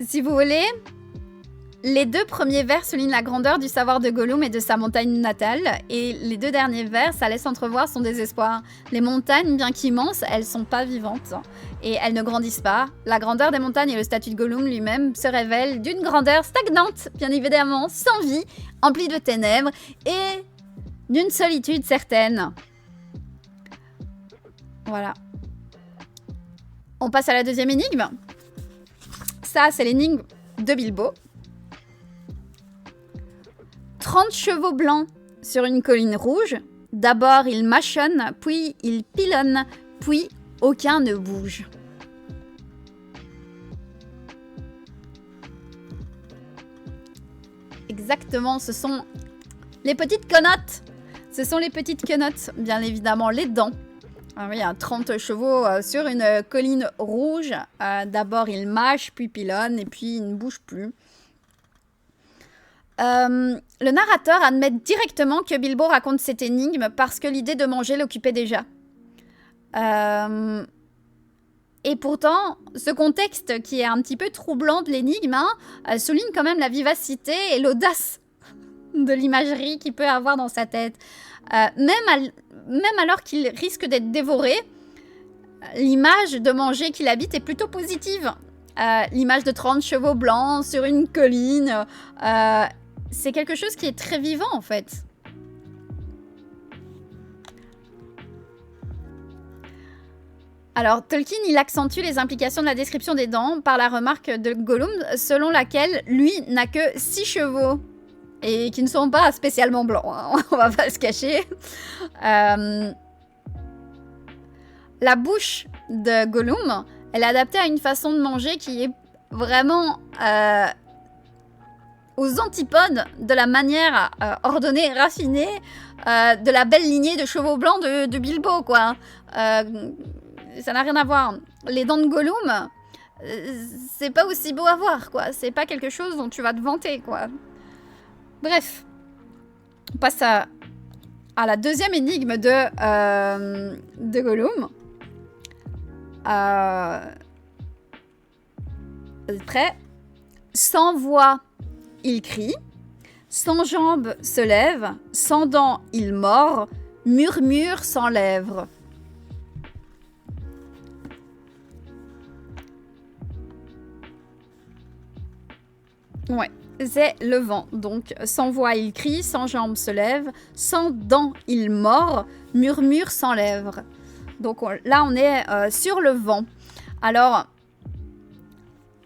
Speaker 1: si vous voulez, les deux premiers vers soulignent la grandeur du savoir de Gollum et de sa montagne natale, et les deux derniers vers, ça laisse entrevoir son désespoir. Les montagnes, bien qu'immenses, elles sont pas vivantes, et elles ne grandissent pas. La grandeur des montagnes et le statut de Gollum lui-même se révèlent d'une grandeur stagnante, bien évidemment, sans vie, emplie de ténèbres, et d'une solitude certaine. Voilà. On passe à la deuxième énigme. Ça, c'est l'énigme de Bilbo. 30 chevaux blancs sur une colline rouge. D'abord, ils mâchonnent, puis ils pilonnent, puis aucun ne bouge. Exactement, ce sont les petites quenottes. Ce sont les petites quenottes, bien évidemment, les dents. Ah oui, 30 chevaux sur une colline rouge. D'abord, ils mâchent, puis pilonnent, et puis ils ne bougent plus. Le narrateur admet directement que Bilbo raconte cette énigme parce que l'idée de manger l'occupait déjà. Et pourtant, ce contexte qui est un petit peu troublant de l'énigme souligne quand même la vivacité et l'audace de l'imagerie qu'il peut avoir dans sa tête. Même alors qu'il risque d'être dévoré, l'image de manger qu'il habite est plutôt positive. L'image de 30 chevaux blancs sur une colline, c'est quelque chose qui est très vivant en fait. Alors, Tolkien, il accentue les implications de la description des dents par la remarque de Gollum, selon laquelle lui n'a que 6 chevaux. Et qui ne sont pas spécialement blancs, hein, on va pas se cacher. La bouche de Gollum, elle est adaptée à une façon de manger qui est vraiment aux antipodes de la manière ordonnée et raffinée de la belle lignée de chevaux blancs de Bilbo, quoi. Ça n'a rien à voir. Les dents de Gollum, c'est pas aussi beau à voir, quoi. C'est pas quelque chose dont tu vas te vanter, quoi. Bref, on passe à la deuxième énigme de Gollum. Prêt? Sans voix, il crie. Sans jambes, se lève. Sans dents, il mord. Murmure sans lèvres. Ouais, c'est le vent. Donc, sans voix, il crie. Sans jambes, se lève. Sans dents, il mord. Murmure sans lèvres. Donc là, on est sur le vent. Alors,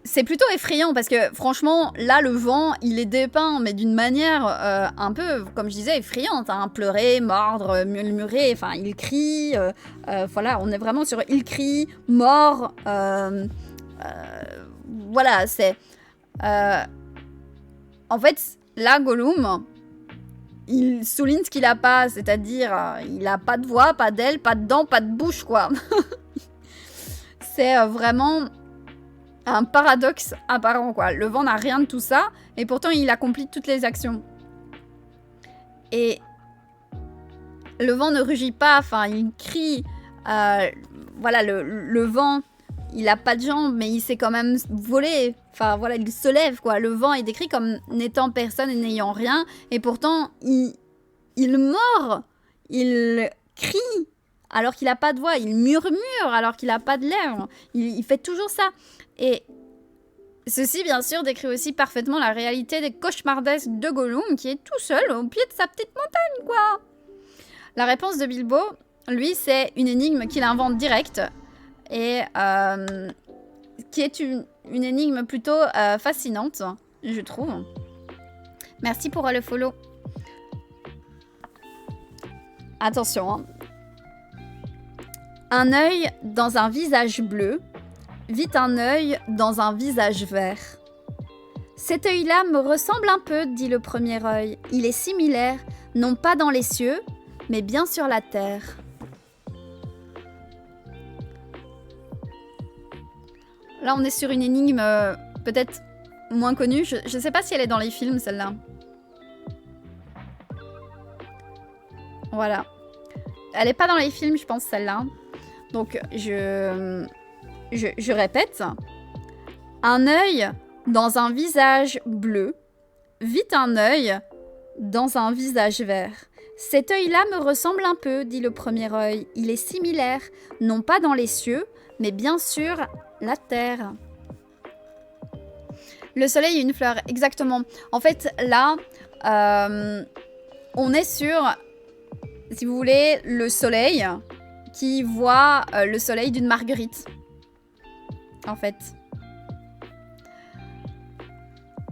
Speaker 1: c'est plutôt effrayant parce que franchement, là, le vent, il est dépeint, mais d'une manière un peu, comme je disais, effrayante. Hein. Pleurer, mordre, murmurer, enfin, il crie. Voilà, on est vraiment sur il crie, mord. Voilà, c'est... en fait, là, Gollum, il souligne ce qu'il a pas, c'est-à-dire, il a pas de voix, pas d'aile, pas de dents, pas de bouche, quoi. C'est vraiment un paradoxe apparent, quoi. Le vent n'a rien de tout ça, et pourtant il accomplit toutes les actions. Et le vent ne rugit pas, enfin, il crie. Voilà, le vent, il a pas de jambes, mais il sait quand même voler. Enfin, voilà, il se lève, quoi. Le vent est décrit comme n'étant personne et n'ayant rien, et pourtant, il mord, il crie, alors qu'il n'a pas de voix, il murmure, alors qu'il n'a pas de lèvres. Il fait toujours ça. Et ceci, bien sûr, décrit aussi parfaitement la réalité des cauchemardesques de Gollum, qui est tout seul au pied de sa petite montagne, quoi. La réponse de Bilbo, lui, c'est une énigme qu'il invente direct, et qui est une énigme plutôt fascinante, je trouve. Merci pour le follow. Attention, hein. Un œil dans un visage bleu, vit un œil dans un visage vert. Cet œil-là me ressemble un peu, dit le premier œil. Il est similaire, non pas dans les cieux, mais bien sur la terre. Là, on est sur une énigme peut-être moins connue. Je ne sais pas si elle est dans les films, celle-là. Voilà. Elle n'est pas dans les films, je pense, celle-là. Donc, je répète. Un œil dans un visage bleu, vit un œil dans un visage vert. Cet œil-là me ressemble un peu, dit le premier œil. Il est similaire, non pas dans les cieux, mais bien sûr la terre. Le soleil est une fleur, exactement. En fait, là, on est sur, si vous voulez, le soleil qui voit le soleil d'une marguerite. En fait.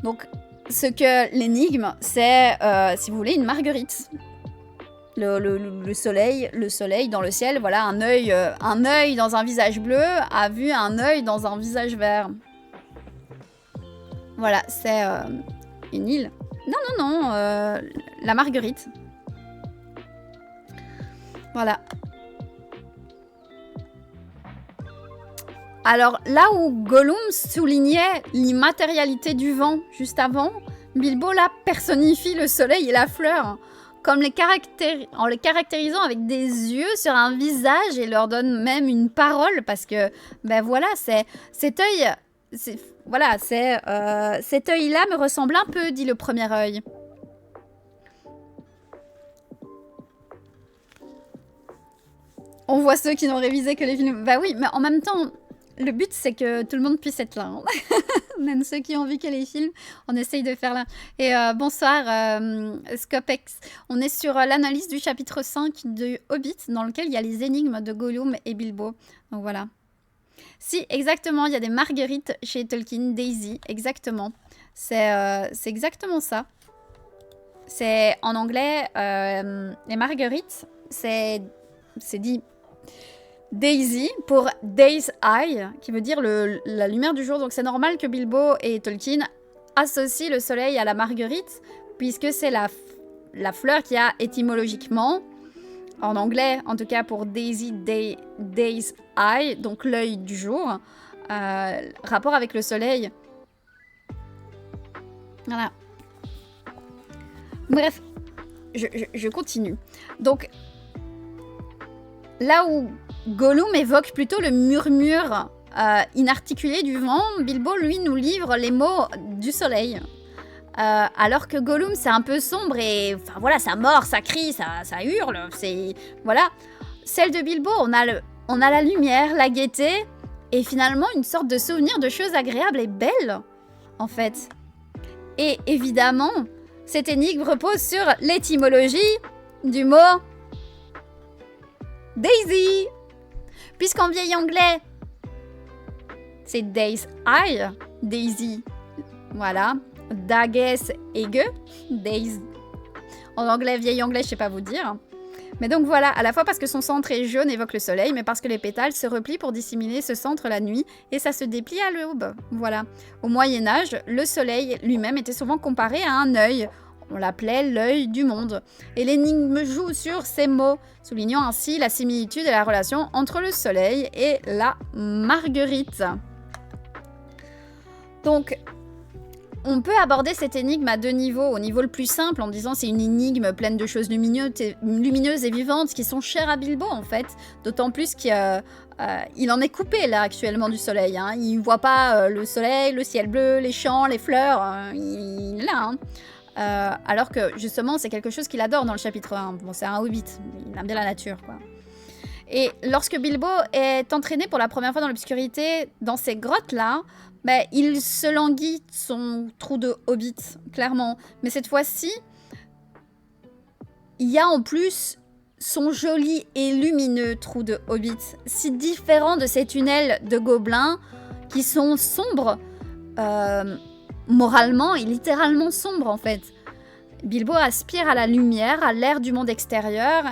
Speaker 1: Donc, ce que l'énigme, c'est, si vous voulez, une marguerite. Le soleil dans le ciel, voilà, un œil dans un visage bleu a vu un œil dans un visage vert. Voilà, c'est une île. Non, la marguerite. Voilà. Alors, là où Gollum soulignait l'immatérialité du vent juste avant, Bilbo, là, personnifie le soleil et la fleur, comme en les caractérisant avec des yeux sur un visage et leur donne même une parole, parce que, ben voilà, c'est cet œil... Voilà, cet œil-là me ressemble un peu, dit le premier œil. On voit ceux qui n'ont révisé que les films. Bah oui, mais en même temps, le but, c'est que tout le monde puisse être là. Hein. Même ceux qui ont vu que les films, on essaye de faire là. Et bonsoir, Scopex. On est sur l'analyse du chapitre 5 de Hobbit, dans lequel il y a les énigmes de Gollum et Bilbo. Donc voilà. Si, exactement, il y a des marguerites chez Tolkien, Daisy, exactement. C'est exactement ça. C'est en anglais, les marguerites, c'est dit Daisy pour Day's Eye, qui veut dire la lumière du jour. Donc c'est normal que Bilbo et Tolkien associent le soleil à la marguerite, puisque c'est la fleur qui a étymologiquement, en anglais en tout cas pour Daisy, Day's Eye, donc l'œil du jour, rapport avec le soleil. Voilà. Bref, je continue. Donc, là où Gollum évoque plutôt le murmure inarticulé du vent, Bilbo, lui, nous livre les mots du soleil. Alors que Gollum, c'est un peu sombre et... Enfin, voilà, ça mord, ça crie, ça hurle, c'est... Voilà. Celle de Bilbo, on a la lumière, la gaieté, et finalement, une sorte de souvenir de choses agréables et belles, en fait. Et évidemment, cette énigme repose sur l'étymologie du mot Daisy. Puisqu'en vieil anglais, c'est Days Eye, Daisy. Voilà. Dages ege, Days. En anglais, vieil anglais, je sais pas vous dire. Mais donc voilà, à la fois parce que son centre est jaune évoque le soleil, mais parce que les pétales se replient pour dissimuler ce centre la nuit, et ça se déplie à l'aube. Voilà. Au Moyen-Âge, le soleil lui-même était souvent comparé à un œil. On l'appelait l'œil du monde. Et l'énigme joue sur ces mots, soulignant ainsi la similitude et la relation entre le soleil et la marguerite. Donc, on peut aborder cette énigme à deux niveaux. Au niveau le plus simple, en disant c'est une énigme pleine de choses lumineuses et vivantes qui sont chères à Bilbo, en fait. D'autant plus qu'il en est coupé, là, actuellement, du soleil. Hein. Il ne voit pas le soleil, le ciel bleu, les champs, les fleurs. Il est là, hein. Alors que, justement, c'est quelque chose qu'il adore dans le chapitre 1. Bon, c'est un hobbit. Il aime bien la nature, quoi. Et lorsque Bilbo est entraîné pour la première fois dans l'obscurité, dans ces grottes-là, il se languit son trou de hobbit, clairement. Mais cette fois-ci, il y a en plus son joli et lumineux trou de hobbit, si différent de ces tunnels de gobelins qui sont sombres, moralement et littéralement sombres en fait. Bilbo aspire à la lumière, à l'air du monde extérieur,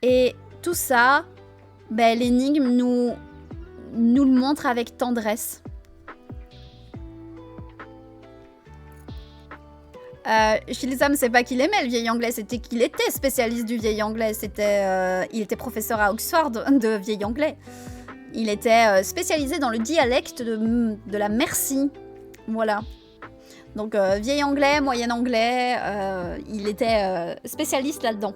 Speaker 1: et tout ça, l'énigme nous le montre avec tendresse. Shilsam, c'est pas qu'il aimait le vieil anglais, c'était qu'il était spécialiste du vieil anglais. Il était professeur à Oxford de vieil anglais. Il était spécialisé dans le dialecte de la Mercie. Voilà. Donc, vieil anglais, moyen anglais, il était spécialiste là-dedans.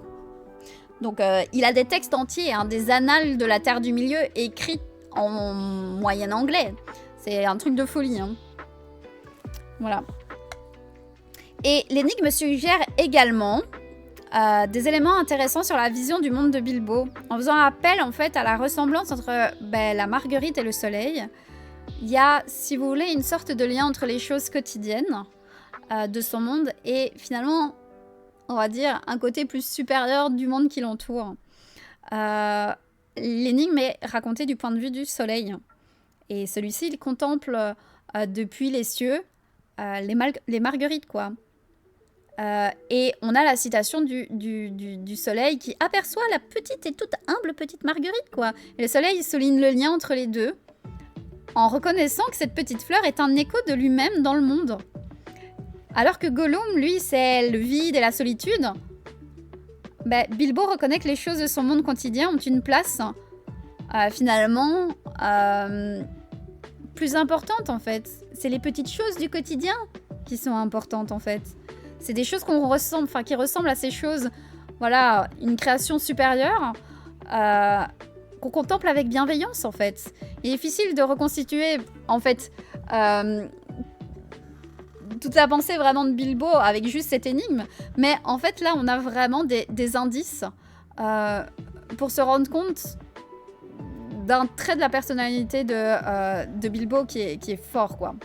Speaker 1: Donc, il a des textes entiers, hein, des annales de la Terre du Milieu écrits en moyen anglais. C'est un truc de folie. Hein. Voilà. Et l'énigme suggère également des éléments intéressants sur la vision du monde de Bilbo, en faisant appel en fait à la ressemblance entre la marguerite et le soleil. Il y a, si vous voulez, une sorte de lien entre les choses quotidiennes de son monde et finalement, on va dire, un côté plus supérieur du monde qui l'entoure. L'énigme est racontée du point de vue du soleil. Et celui-ci, il contemple depuis les cieux les marguerites, quoi. Et on a la citation du soleil qui aperçoit la petite et toute humble petite marguerite, quoi. Et le soleil souligne le lien entre les deux, en reconnaissant que cette petite fleur est un écho de lui-même dans le monde. Alors que Gollum, lui, c'est le vide et la solitude, Bilbo reconnaît que les choses de son monde quotidien ont une place, finalement, plus importante, en fait. C'est les petites choses du quotidien qui sont importantes, en fait. C'est des choses qui ressemblent à ces choses, voilà, une création supérieure qu'on contemple avec bienveillance, en fait. Il est difficile de reconstituer, en fait, toute la pensée vraiment de Bilbo avec juste cette énigme, mais en fait, là, on a vraiment des indices pour se rendre compte d'un trait de la personnalité de Bilbo qui est fort, quoi.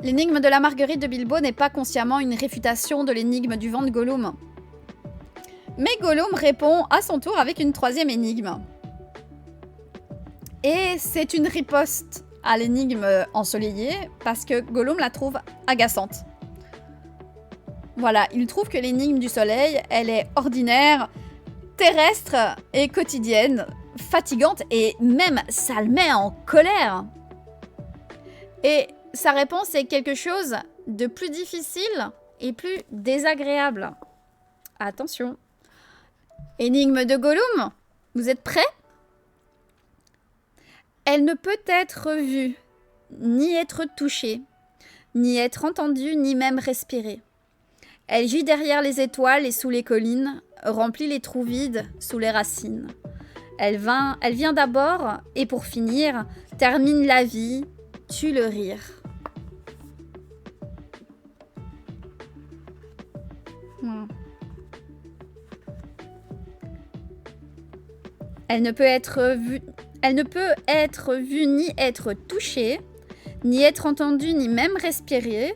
Speaker 1: L'énigme de la marguerite de Bilbo n'est pas consciemment une réfutation de l'énigme du vent de Gollum. Mais Gollum répond à son tour avec une troisième énigme. Et c'est une riposte à l'énigme ensoleillée, parce que Gollum la trouve agaçante. Voilà, il trouve que l'énigme du soleil, elle est ordinaire, terrestre et quotidienne, fatigante, et même ça le met en colère. Et sa réponse est quelque chose de plus difficile et plus désagréable. Attention. Énigme de Gollum, vous êtes prêts ? Elle ne peut être vue, ni être touchée, ni être entendue, ni même respirée. Elle gît derrière les étoiles et sous les collines, remplit les trous vides sous les racines. Elle vient d'abord, et pour finir, termine la vie, tue le rire. Voilà. Elle ne peut être vue ni être touchée, ni être entendue, ni même respirée.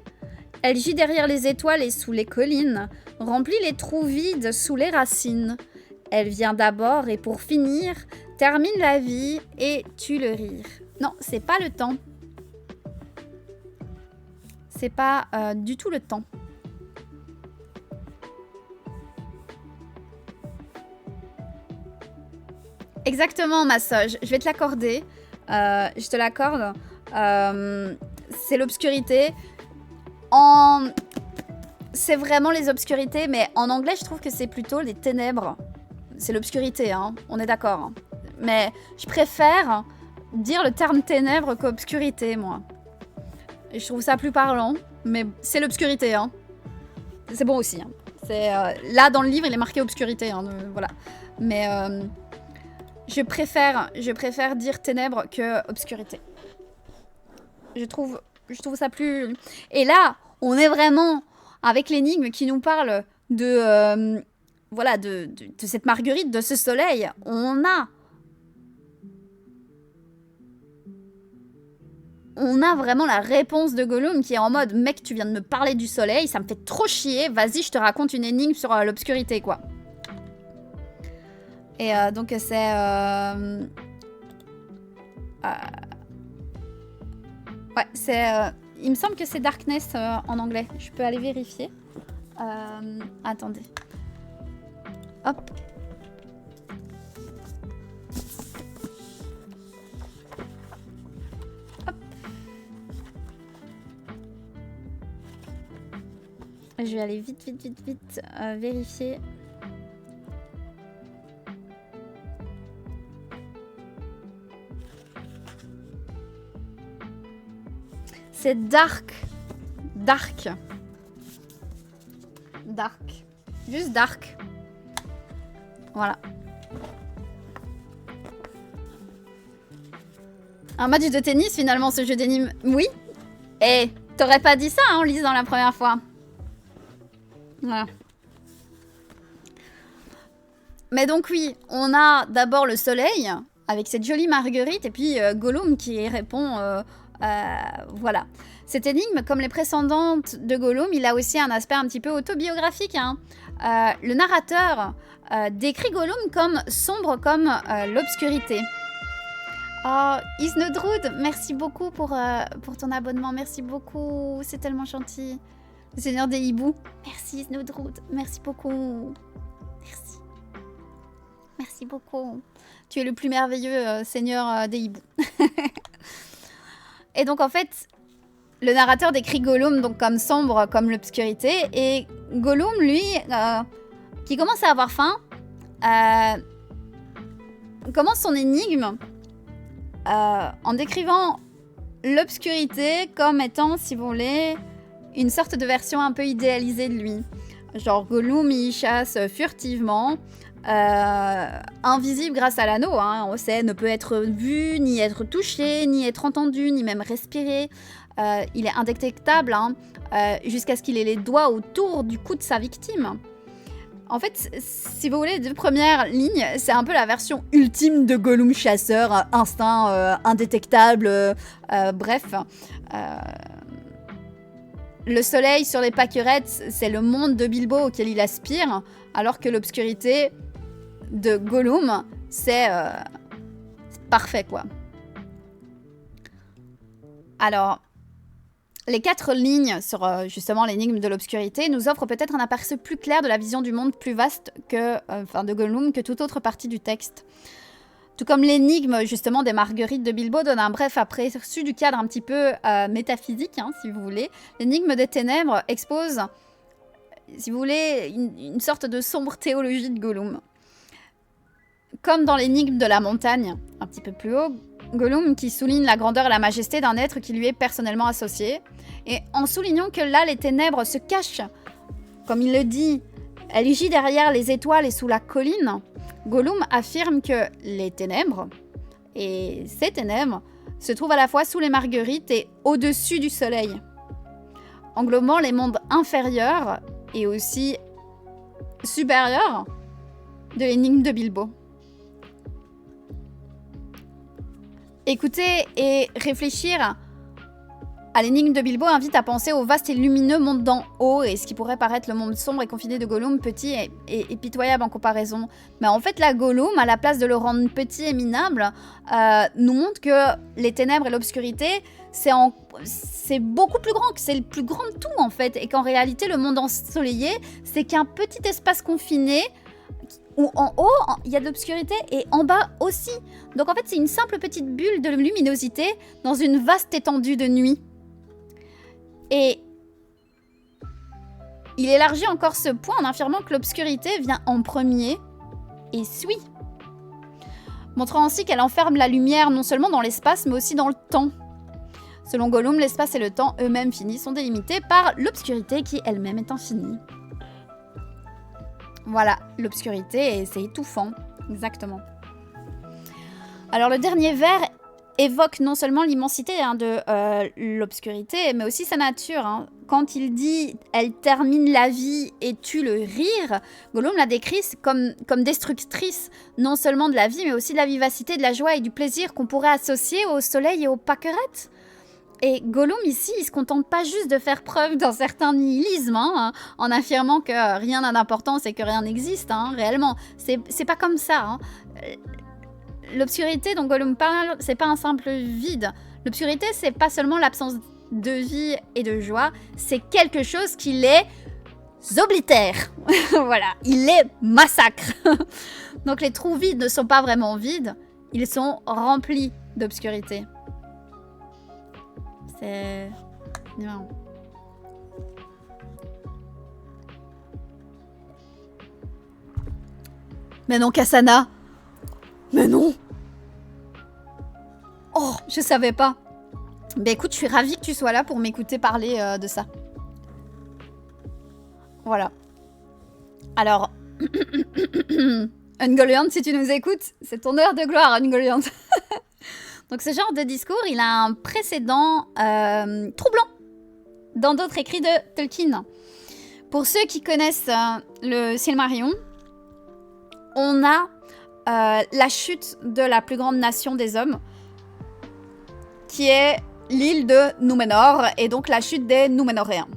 Speaker 1: Elle gît derrière les étoiles et sous les collines, remplit les trous vides sous les racines. Elle vient d'abord et pour finir, termine la vie et tue le rire. Non, c'est pas le temps. C'est pas du tout le temps. Exactement, ma soeur. Je vais te l'accorder. Je te l'accorde. C'est l'obscurité. C'est vraiment les obscurités, mais en anglais, je trouve que c'est plutôt les ténèbres. C'est l'obscurité, hein. On est d'accord. Hein. Mais je préfère dire le terme ténèbres qu'obscurité, moi. Et je trouve ça plus parlant, mais c'est l'obscurité, hein. C'est bon aussi. Hein. Là, dans le livre, il est marqué obscurité, hein, voilà. Mais je préfère dire ténèbres que obscurité. Je trouve ça plus... Et là, on est vraiment avec l'énigme qui nous parle de... voilà, de cette marguerite, de ce soleil. On a vraiment la réponse de Gollum qui est en mode « Mec, tu viens de me parler du soleil, ça me fait trop chier, vas-y, je te raconte une énigme sur l'obscurité, quoi. » Et donc, c'est... ouais, c'est... il me semble que c'est Darkness en anglais. Je peux aller vérifier. Attendez. Hop. Hop. Je vais aller vite vérifier. C'est Dark. Juste Dark. Voilà. Un match de tennis, finalement, ce jeu d'énigmes. Oui. Et t'aurais pas dit ça hein, en lisant la première fois. Voilà. Mais donc oui, on a d'abord le soleil, avec cette jolie marguerite, et puis Gollum qui répond... voilà. Cette énigme, comme les précédentes de Gollum, il a aussi un aspect un petit peu autobiographique. Hein. Le narrateur décrit Gollum comme sombre comme l'obscurité. Oh, Isnodrud, merci beaucoup pour ton abonnement. Merci beaucoup, c'est tellement gentil. Le Seigneur des hiboux. Merci Isnodrud, merci beaucoup. Merci. Merci beaucoup. Tu es le plus merveilleux Seigneur des hiboux. Et donc en fait, le narrateur décrit Gollum donc comme sombre, comme l'obscurité, et Gollum, lui, qui commence à avoir faim, commence son énigme en décrivant l'obscurité comme étant, si vous voulez, une sorte de version un peu idéalisée de lui. Genre Gollum, il chasse furtivement, invisible grâce à l'anneau, hein, on sait, ne peut être vu, ni être touché, ni être entendu, ni même respirer. Il est indétectable hein, jusqu'à ce qu'il ait les doigts autour du cou de sa victime. En fait, si vous voulez, les deux premières lignes, c'est un peu la version ultime de Gollum chasseur, instinct indétectable, bref. Le soleil sur les pâquerettes, c'est le monde de Bilbo auquel il aspire, alors que l'obscurité de Gollum, c'est parfait, quoi. Alors, les 4 lignes sur justement l'énigme de l'obscurité nous offrent peut-être un aperçu plus clair de la vision du monde plus vaste que, de Gollum que toute autre partie du texte. Tout comme l'énigme justement des marguerites de Bilbo donne un bref aperçu du cadre un petit peu métaphysique, hein, si vous voulez. L'énigme des ténèbres expose, si vous voulez, une sorte de sombre théologie de Gollum. Comme dans l'énigme de la montagne, un petit peu plus haut, Gollum qui souligne la grandeur et la majesté d'un être qui lui est personnellement associé. Et en soulignant que là, les ténèbres se cachent, comme il le dit, elle gît derrière les étoiles et sous la colline. Gollum affirme que les ténèbres, et ces ténèbres, se trouvent à la fois sous les marguerites et au-dessus du soleil, englobant les mondes inférieurs et aussi supérieurs de l'énigme de Bilbo. Écouter et réfléchir à l'énigme de Bilbo invite à penser au vaste et lumineux monde d'en haut et ce qui pourrait paraître le monde sombre et confiné de Gollum, petit et pitoyable en comparaison. Mais en fait, là, Gollum, à la place de le rendre petit et minable, nous montre que les ténèbres et l'obscurité, c'est beaucoup plus grand, que c'est le plus grand de tout, en fait. Et qu'en réalité, le monde ensoleillé, c'est qu'un petit espace confiné où en haut, il y a de l'obscurité et en bas aussi. Donc en fait, c'est une simple petite bulle de luminosité dans une vaste étendue de nuit. Et il élargit encore ce point en affirmant que l'obscurité vient en premier et suit, montrant ainsi qu'elle enferme la lumière non seulement dans l'espace, mais aussi dans le temps. Selon Gollum, l'espace et le temps eux-mêmes finis sont délimités par l'obscurité qui elle-même est infinie. Voilà, l'obscurité, et c'est étouffant, exactement. Alors le dernier vers évoque non seulement l'immensité de l'obscurité, mais aussi sa nature. Quand il dit « elle termine la vie et tue le rire », Gollum la décrit comme destructrice, non seulement de la vie, mais aussi de la vivacité, de la joie et du plaisir qu'on pourrait associer au soleil et aux pâquerettes. Et Gollum, ici, il se contente pas juste de faire preuve d'un certain nihilisme, en affirmant que rien n'a d'importance et que rien n'existe, réellement. C'est pas comme ça. L'obscurité dont Gollum parle, c'est pas un simple vide. L'obscurité, c'est pas seulement l'absence de vie et de joie, c'est quelque chose qui les oblitère. Voilà, il les massacre. Donc les trous vides ne sont pas vraiment vides, ils sont remplis d'obscurité. C'est... Non. Mais non, Cassana. Mais non. Oh, je savais pas. Bah écoute, je suis ravie que tu sois là pour m'écouter parler de ça. Voilà. Alors... Ungoliant, si tu nous écoutes, c'est ton heure de gloire, Ungoliant. Donc ce genre de discours, il a un précédent troublant dans d'autres écrits de Tolkien. Pour ceux qui connaissent le Silmarillion, on a la chute de la plus grande nation des hommes, qui est l'île de Númenor, et donc la chute des Núménoréens.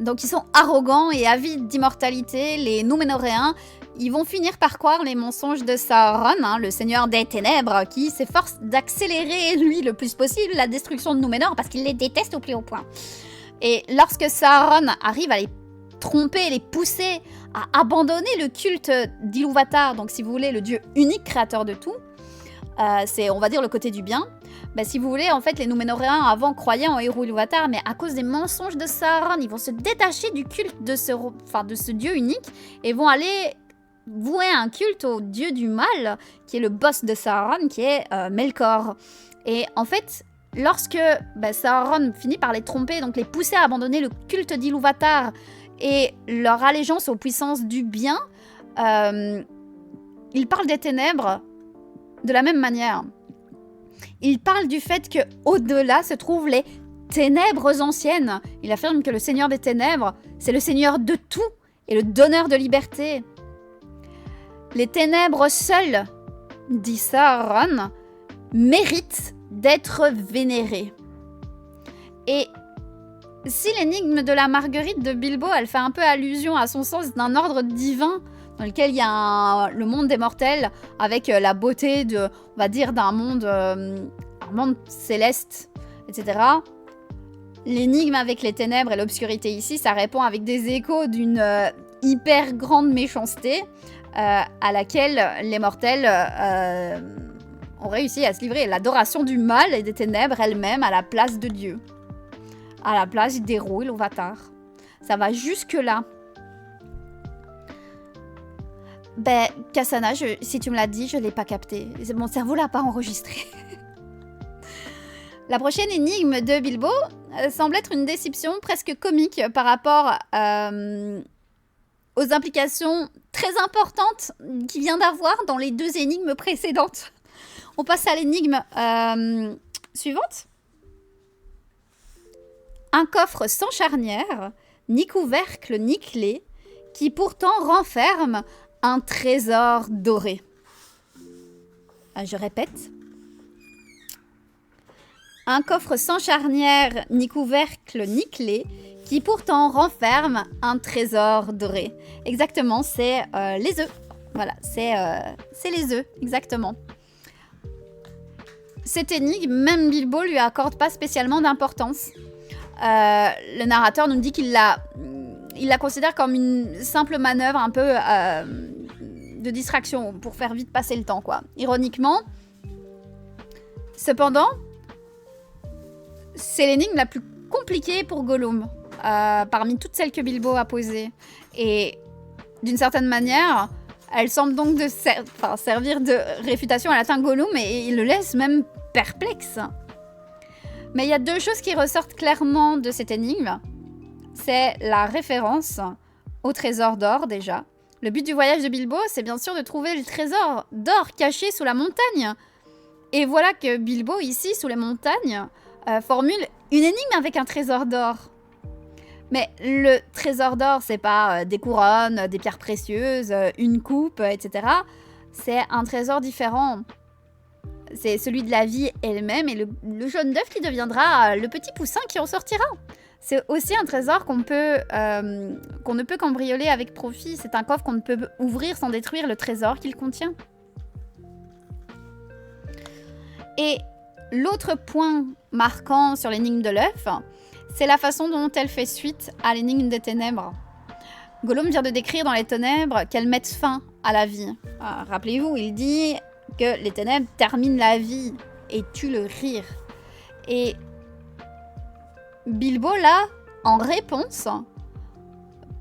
Speaker 1: Donc ils sont arrogants et avides d'immortalité, les Núménoréens. Ils vont finir par croire les mensonges de Sauron, le seigneur des ténèbres, qui s'efforce d'accélérer, lui, le plus possible, la destruction de Númenor, parce qu'il les déteste au plus haut point. Et lorsque Sauron arrive à les tromper, les pousser à abandonner le culte d'Ilúvatar, donc si vous voulez, le dieu unique créateur de tout, c'est, on va dire, le côté du bien. Bah, si vous voulez, en fait, les Núménoréens avant croyaient en héros Ilúvatar, mais à cause des mensonges de Sauron, ils vont se détacher du culte de ce dieu unique et vont aller vouer un culte au dieu du mal, qui est le boss de Sauron, qui est Melkor. Et en fait, lorsque Sauron finit par les tromper, donc les pousser à abandonner le culte d'Ilúvatar et leur allégeance aux puissances du bien, il parle des ténèbres de la même manière. Il parle du fait que au-delà se trouvent les ténèbres anciennes. Il affirme que le Seigneur des Ténèbres, c'est le Seigneur de tout et le donneur de liberté. Les ténèbres seules, dit Sauron, méritent d'être vénérées. Et si l'énigme de la marguerite de Bilbo, elle fait un peu allusion à son sens d'un ordre divin, dans lequel il y a le monde des mortels, avec la beauté de, on va dire, d'un monde, un monde céleste, etc. L'énigme avec les ténèbres et l'obscurité ici, ça répond avec des échos d'une hyper grande méchanceté à laquelle les mortels ont réussi à se livrer. L'adoration du mal et des ténèbres elles-mêmes à la place de Dieu. À la place d'héros Ilúvatar. Ça va jusque-là. Ben, Cassana, si tu me l'as dit, je ne l'ai pas capté. Mon cerveau l'a pas enregistré. La prochaine énigme de Bilbo semble être une déception presque comique par rapport à aux implications très importantes qu'il vient d'avoir dans les 2 énigmes précédentes. On passe à l'énigme suivante. Un coffre sans charnière, ni couvercle ni clé, qui pourtant renferme un trésor doré. Je répète. Un coffre sans charnière, ni couvercle ni clé, qui pourtant renferme un trésor doré. Exactement, c'est les œufs. Voilà, c'est les œufs, exactement. Cette énigme, même Bilbo lui accorde pas spécialement d'importance. Le narrateur nous dit qu'il la considère comme une simple manœuvre un peu de distraction pour faire vite passer le temps, quoi. Ironiquement. Cependant, c'est l'énigme la plus compliquée pour Gollum, parmi toutes celles que Bilbo a posées. Et d'une certaine manière, elle semble donc servir de réfutation à l'atteint Gollum et il le laisse même perplexe. Mais il y a 2 choses qui ressortent clairement de cette énigme. C'est la référence au trésor d'or déjà. Le but du voyage de Bilbo, c'est bien sûr de trouver le trésor d'or caché sous la montagne. Et voilà que Bilbo, ici, sous les montagnes, formule une énigme avec un trésor d'or. Mais le trésor d'or, c'est pas des couronnes, des pierres précieuses, une coupe, etc. C'est un trésor différent. C'est celui de la vie elle-même et le jaune d'œuf qui deviendra le petit poussin qui en sortira. C'est aussi un trésor qu'on ne peut cambrioler avec profit. C'est un coffre qu'on ne peut ouvrir sans détruire le trésor qu'il contient. Et l'autre point marquant sur l'énigme de l'œuf, c'est la façon dont elle fait suite à l'énigme des ténèbres. Gollum vient de décrire dans les ténèbres qu'elles mettent fin à la vie. Rappelez-vous, il dit que les ténèbres terminent la vie et tuent le rire. Et Bilbo, là, en réponse,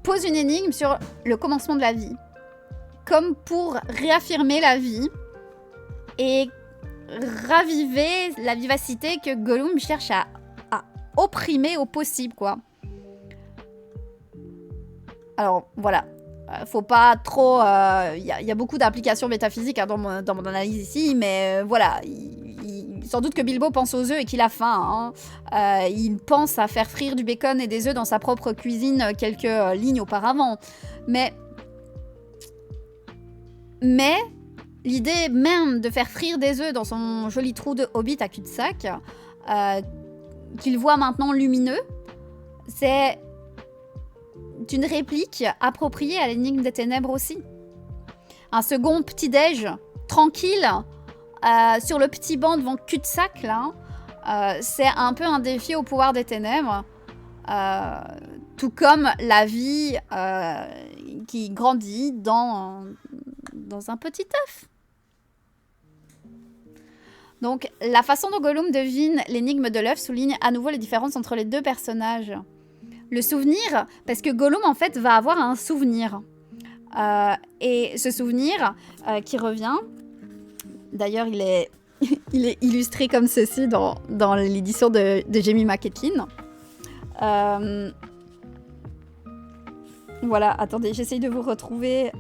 Speaker 1: pose une énigme sur le commencement de la vie. Comme pour réaffirmer la vie et raviver la vivacité que Gollum cherche à opprimer au possible, quoi. Alors, voilà. Faut pas trop... Il y a beaucoup d'applications métaphysiques dans mon analyse ici, mais voilà. Sans doute que Bilbo pense aux œufs et qu'il a faim. Il pense à faire frire du bacon et des œufs dans sa propre cuisine quelques lignes auparavant. Mais l'idée même de faire frire des œufs dans son joli trou de hobbit à cul-de-sac, qu'il voit maintenant lumineux, c'est une réplique appropriée à l'énigme des ténèbres aussi. Un second petit-déj tranquille sur le petit banc devant cul-de-sac, là, c'est un peu un défi au pouvoir des ténèbres, tout comme la vie qui grandit dans un petit œuf. Donc, la façon dont Gollum devine l'énigme de l'œuf souligne à nouveau les différences entre les 2 personnages. Le souvenir, parce que Gollum, en fait, va avoir un souvenir. Et ce souvenir qui revient, d'ailleurs, il est illustré comme ceci dans l'édition de Jamie McKetkin. Voilà, attendez, j'essaye de vous retrouver.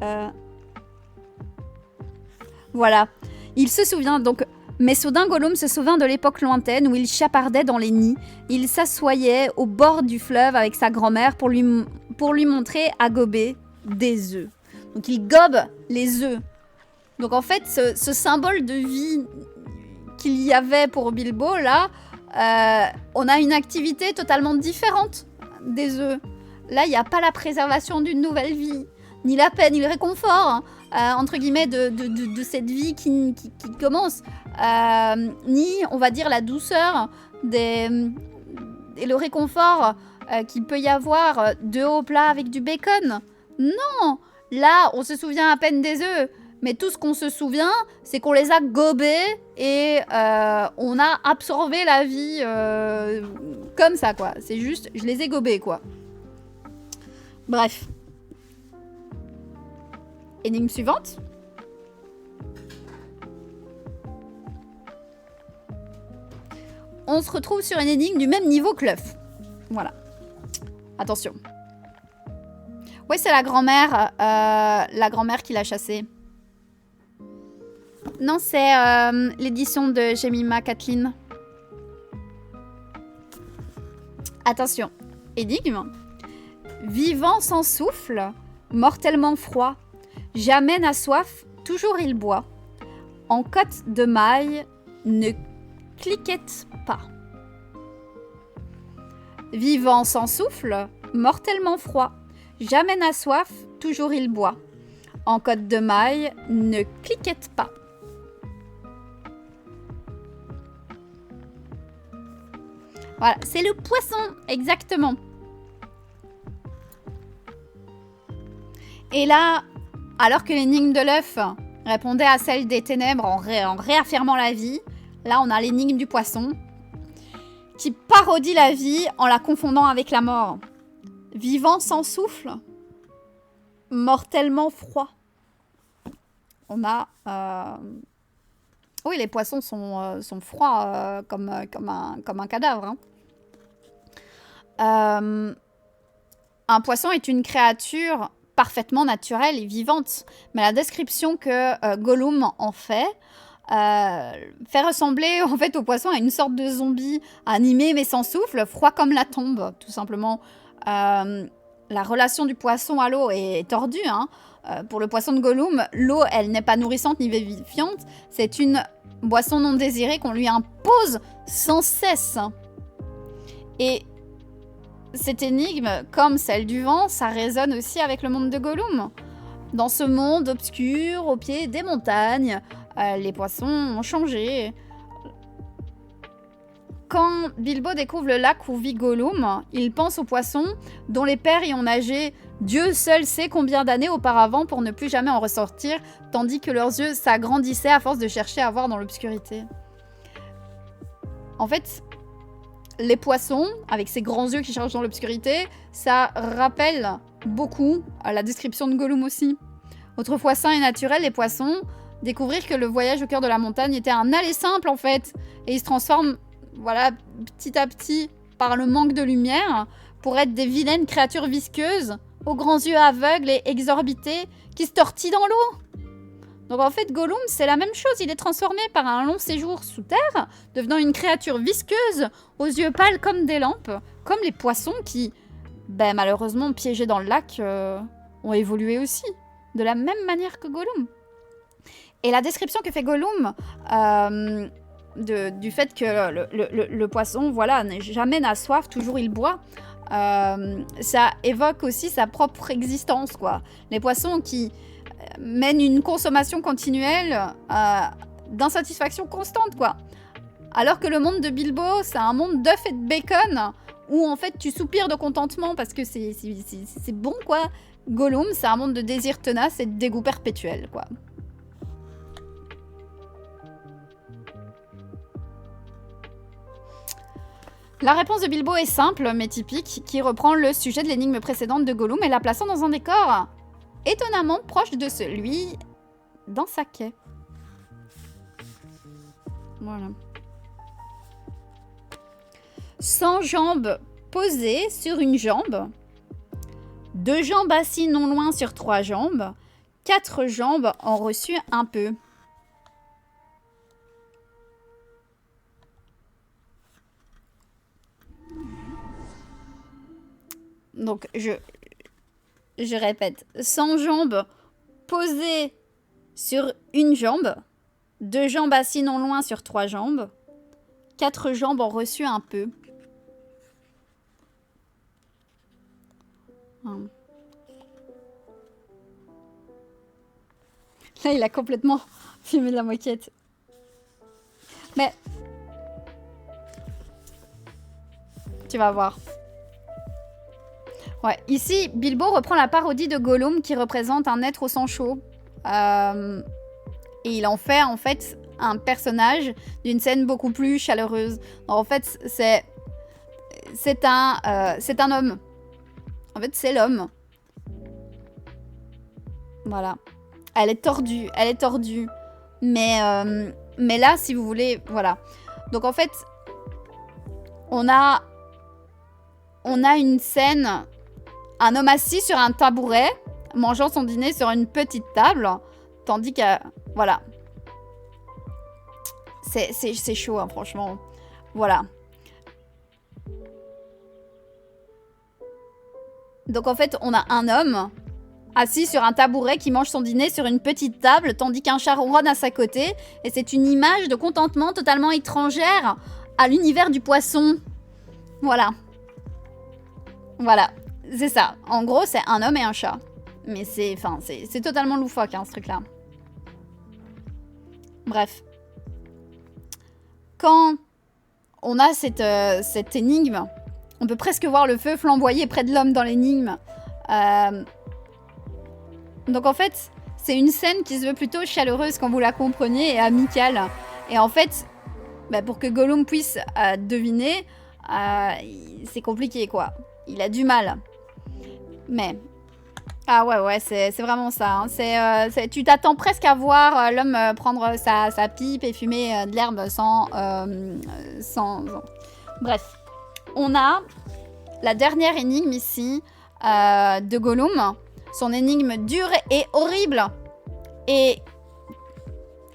Speaker 1: Voilà, il se souvient donc... Mais soudain, Gollum se souvint de l'époque lointaine où il chapardait dans les nids. Il s'assoyait au bord du fleuve avec sa grand-mère pour lui montrer à gober des œufs. Donc il gobe les œufs. Donc en fait, ce symbole de vie qu'il y avait pour Bilbo, là, on a une activité totalement différente des œufs. Là, il n'y a pas la préservation d'une nouvelle vie, ni la paix, ni le réconfort, entre guillemets, de cette vie qui commence. Ni, on va dire, la douceur et le réconfort qu'il peut y avoir de hauts plats avec du bacon. Non, là, on se souvient à peine des œufs. Mais tout ce qu'on se souvient, c'est qu'on les a gobés et on a absorbé la vie comme ça, quoi. C'est juste, je les ai gobés, quoi. Bref. Énigme suivante. On se retrouve sur une énigme du même niveau que l'œuf. Voilà. Attention. Ouais, c'est la grand-mère qui l'a chassé. Non, c'est l'édition de Jemima Kathleen. Attention, énigme. Vivant sans souffle, mortellement froid, jamais n'a soif, toujours il boit. En côte de maille, ne cliquette pas. Vivant sans souffle, mortellement froid, jamais n'a soif, toujours il boit. En côte de maille, ne cliquette pas. Voilà, c'est le poisson, exactement. Et là, alors que l'énigme de l'œuf répondait à celle des ténèbres en réaffirmant la vie, là on a l'énigme du poisson qui parodie la vie en la confondant avec la mort. Vivant sans souffle, mortellement froid. On a... Oui, les poissons sont froids comme un cadavre. Hein. Un poisson est une créature parfaitement naturelle et vivante. Mais la description que Gollum en fait ressembler en fait au poisson à une sorte de zombie animé mais sans souffle, froid comme la tombe, tout simplement. La relation du poisson à l'eau est tordue. Hein. Pour le poisson de Gollum, l'eau, elle n'est pas nourrissante ni vivifiante. C'est une boisson non désirée qu'on lui impose sans cesse. Et cette énigme, comme celle du vent, ça résonne aussi avec le monde de Gollum. Dans ce monde obscur, au pied des montagnes, les poissons ont changé. Quand Bilbo découvre le lac où vit Gollum, il pense aux poissons dont les pères y ont nagé Dieu seul sait combien d'années auparavant pour ne plus jamais en ressortir, tandis que leurs yeux s'agrandissaient à force de chercher à voir dans l'obscurité. En fait, les poissons, avec ces grands yeux qui cherchent dans l'obscurité, ça rappelle beaucoup à la description de Gollum aussi. Autrefois sain et naturel, les poissons, découvrir que le voyage au cœur de la montagne était un aller simple en fait, et ils se transforment, voilà, petit à petit, par le manque de lumière, pour être des vilaines créatures visqueuses, aux grands yeux aveugles et exorbités, qui se tortillent dans l'eau. Donc en fait, Gollum, c'est la même chose. Il est transformé par un long séjour sous terre, devenant une créature visqueuse, aux yeux pâles comme des lampes, comme les poissons qui, malheureusement, piégés dans le lac, ont évolué aussi, de la même manière que Gollum. Et la description que fait Gollum du fait que le poisson, voilà, jamais n'a soif, toujours il boit, ça évoque aussi sa propre existence, quoi. Les poissons qui mènent une consommation continuelle d'insatisfaction constante, quoi. Alors que le monde de Bilbo, c'est un monde d'œufs et de bacon, où en fait tu soupires de contentement parce que c'est bon, quoi. Gollum, c'est un monde de désir tenace et de dégoût perpétuel, quoi. La réponse de Bilbo est simple, mais typique, qui reprend le sujet de l'énigme précédente de Gollum et la plaçant dans un décor étonnamment proche de celui d'un saquet. Voilà. 100 jambes posées sur une jambe, 2 jambes assises non loin sur 3 jambes, 4 jambes ont reçu un peu. Donc, je répète. 100 jambes posées sur une jambe. 2 jambes assises non loin sur 3 jambes. 4 jambes ont reçu un peu. Là, il a complètement filmé de la moquette. Mais... tu vas voir. Ouais, ici, Bilbo reprend la parodie de Gollum qui représente un être au sang chaud. Et il en fait un personnage d'une scène beaucoup plus chaleureuse. En fait, c'est un homme. En fait, c'est l'homme. Voilà. Elle est tordue. Mais là, si vous voulez, voilà. Donc en fait, on a une scène un homme assis sur un tabouret, mangeant son dîner sur une petite table, tandis que... Voilà. C'est chaud, hein, franchement. Voilà. Donc en fait, on a un homme assis sur un tabouret qui mange son dîner sur une petite table, tandis qu'un chat ronronne à sa côté. Et c'est une image de contentement totalement étrangère à l'univers du poisson. Voilà. Voilà. C'est ça. En gros, c'est un homme et un chat. Mais c'est totalement loufoque, hein, ce truc-là. Bref. Quand on a cette énigme, on peut presque voir le feu flamboyer près de l'homme dans l'énigme. Donc en fait, c'est une scène qui se veut plutôt chaleureuse quand vous la compreniez et amicale. Et en fait, bah, pour que Gollum puisse deviner, c'est compliqué quoi. Il a du mal. Mais... Ah ouais, c'est vraiment ça. Hein. Tu t'attends presque à voir l'homme prendre sa pipe et fumer de l'herbe sans... Bref. On a la dernière énigme ici de Gollum. Son énigme dure et horrible. Et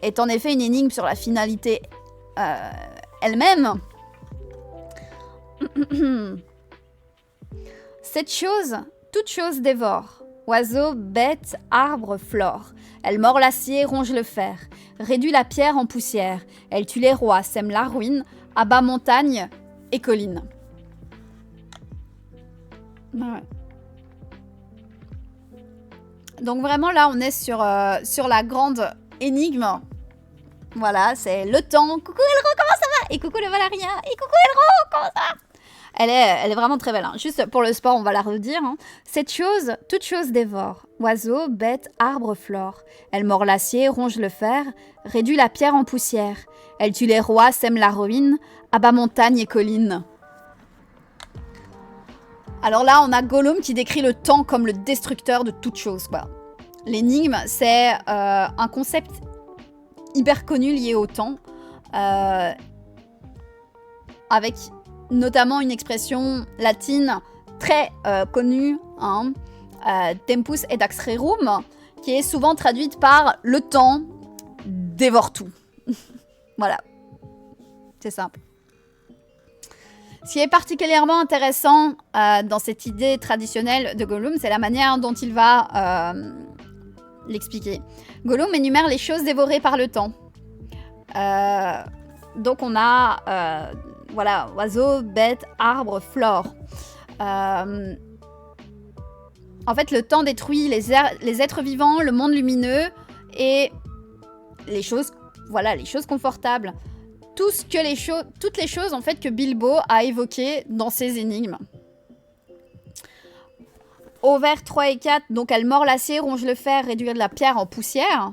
Speaker 1: est en effet une énigme sur la finalité elle-même. Cette chose, toute chose dévore. Oiseaux, bêtes, arbres, flore. Elle mord l'acier, ronge le fer, réduit la pierre en poussière. Elle tue les rois, sème la ruine, abat montagne et collines. Ouais. Donc vraiment là, on est sur la grande énigme. Voilà, c'est le temps. Coucou Elro, comment ça va? Et coucou le Valaria. Et coucou Elro, comment ça va? Elle est vraiment très belle. Hein. Juste pour le sport, on va la redire. Hein. Cette chose, toute chose dévore. Oiseaux, bêtes, arbres, flore. Elle mord l'acier, ronge le fer, réduit la pierre en poussière. Elle tue les rois, sème la ruine, abat montagne et collines. Alors là, on a Gollum qui décrit le temps comme le destructeur de toute chose. Quoi. L'énigme, c'est un concept hyper connu lié au temps, avec notamment une expression latine très connue, hein, tempus et dax rerum, qui est souvent traduite par le temps dévore tout. Voilà, c'est simple. Ce qui est particulièrement intéressant dans cette idée traditionnelle de Gollum, c'est la manière dont il va l'expliquer. Gollum énumère les choses dévorées par le temps. Donc on a voilà, oiseaux, bêtes, arbres, flore. En fait, le temps détruit les êtres vivants, le monde lumineux et les choses, voilà, les choses confortables. Toutes les choses en fait que Bilbo a évoquées dans ses énigmes. Au vers 3 et 4, donc elle mord l'acier, ronge le fer, réduire de la pierre en poussière.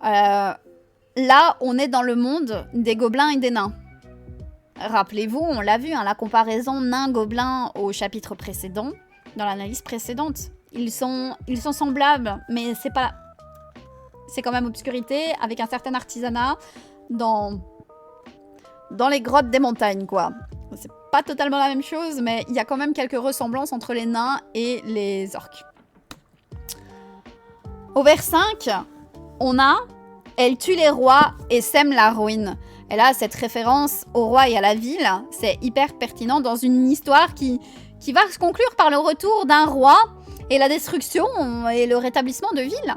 Speaker 1: Là, on est dans le monde des gobelins et des nains. Rappelez-vous, on l'a vu, hein, la comparaison nain-gobelin au chapitre précédent, dans l'analyse précédente. Ils sont semblables, mais c'est pas... C'est quand même obscurité, avec un certain artisanat dans les grottes des montagnes, quoi. C'est pas totalement la même chose, mais il y a quand même quelques ressemblances entre les nains et les orques. Au vers 5, on a « Elle tue les rois et sème la ruine ». Et là, cette référence au roi et à la ville, c'est hyper pertinent dans une histoire qui va se conclure par le retour d'un roi et la destruction et le rétablissement de villes.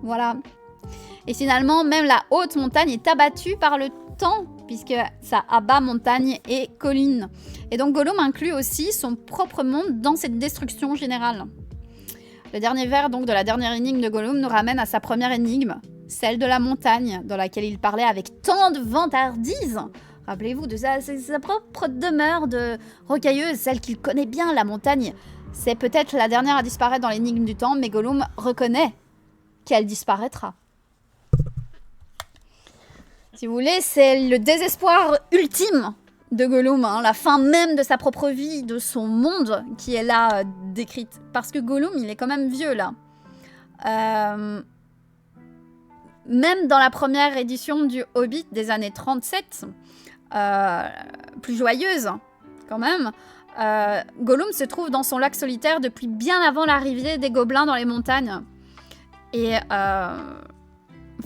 Speaker 1: Voilà. Et finalement, même la haute montagne est abattue par le temps, puisque ça abat montagne et collines. Et donc Gollum inclut aussi son propre monde dans cette destruction générale. Le dernier vers donc, de la dernière énigme de Gollum nous ramène à sa première énigme, celle de la montagne, dans laquelle il parlait avec tant de vantardise. Rappelez-vous de sa propre demeure de rocailleuse, celle qu'il connaît bien, la montagne. C'est peut-être la dernière à disparaître dans l'énigme du temps, mais Gollum reconnaît qu'elle disparaîtra. Si vous voulez, c'est le désespoir ultime de Gollum, hein, la fin même de sa propre vie, de son monde qui est là décrite. Parce que Gollum, il est quand même vieux là. Même dans la première édition du Hobbit des années 37, plus joyeuse quand même, Gollum se trouve dans son lac solitaire depuis bien avant l'arrivée des gobelins dans les montagnes. Et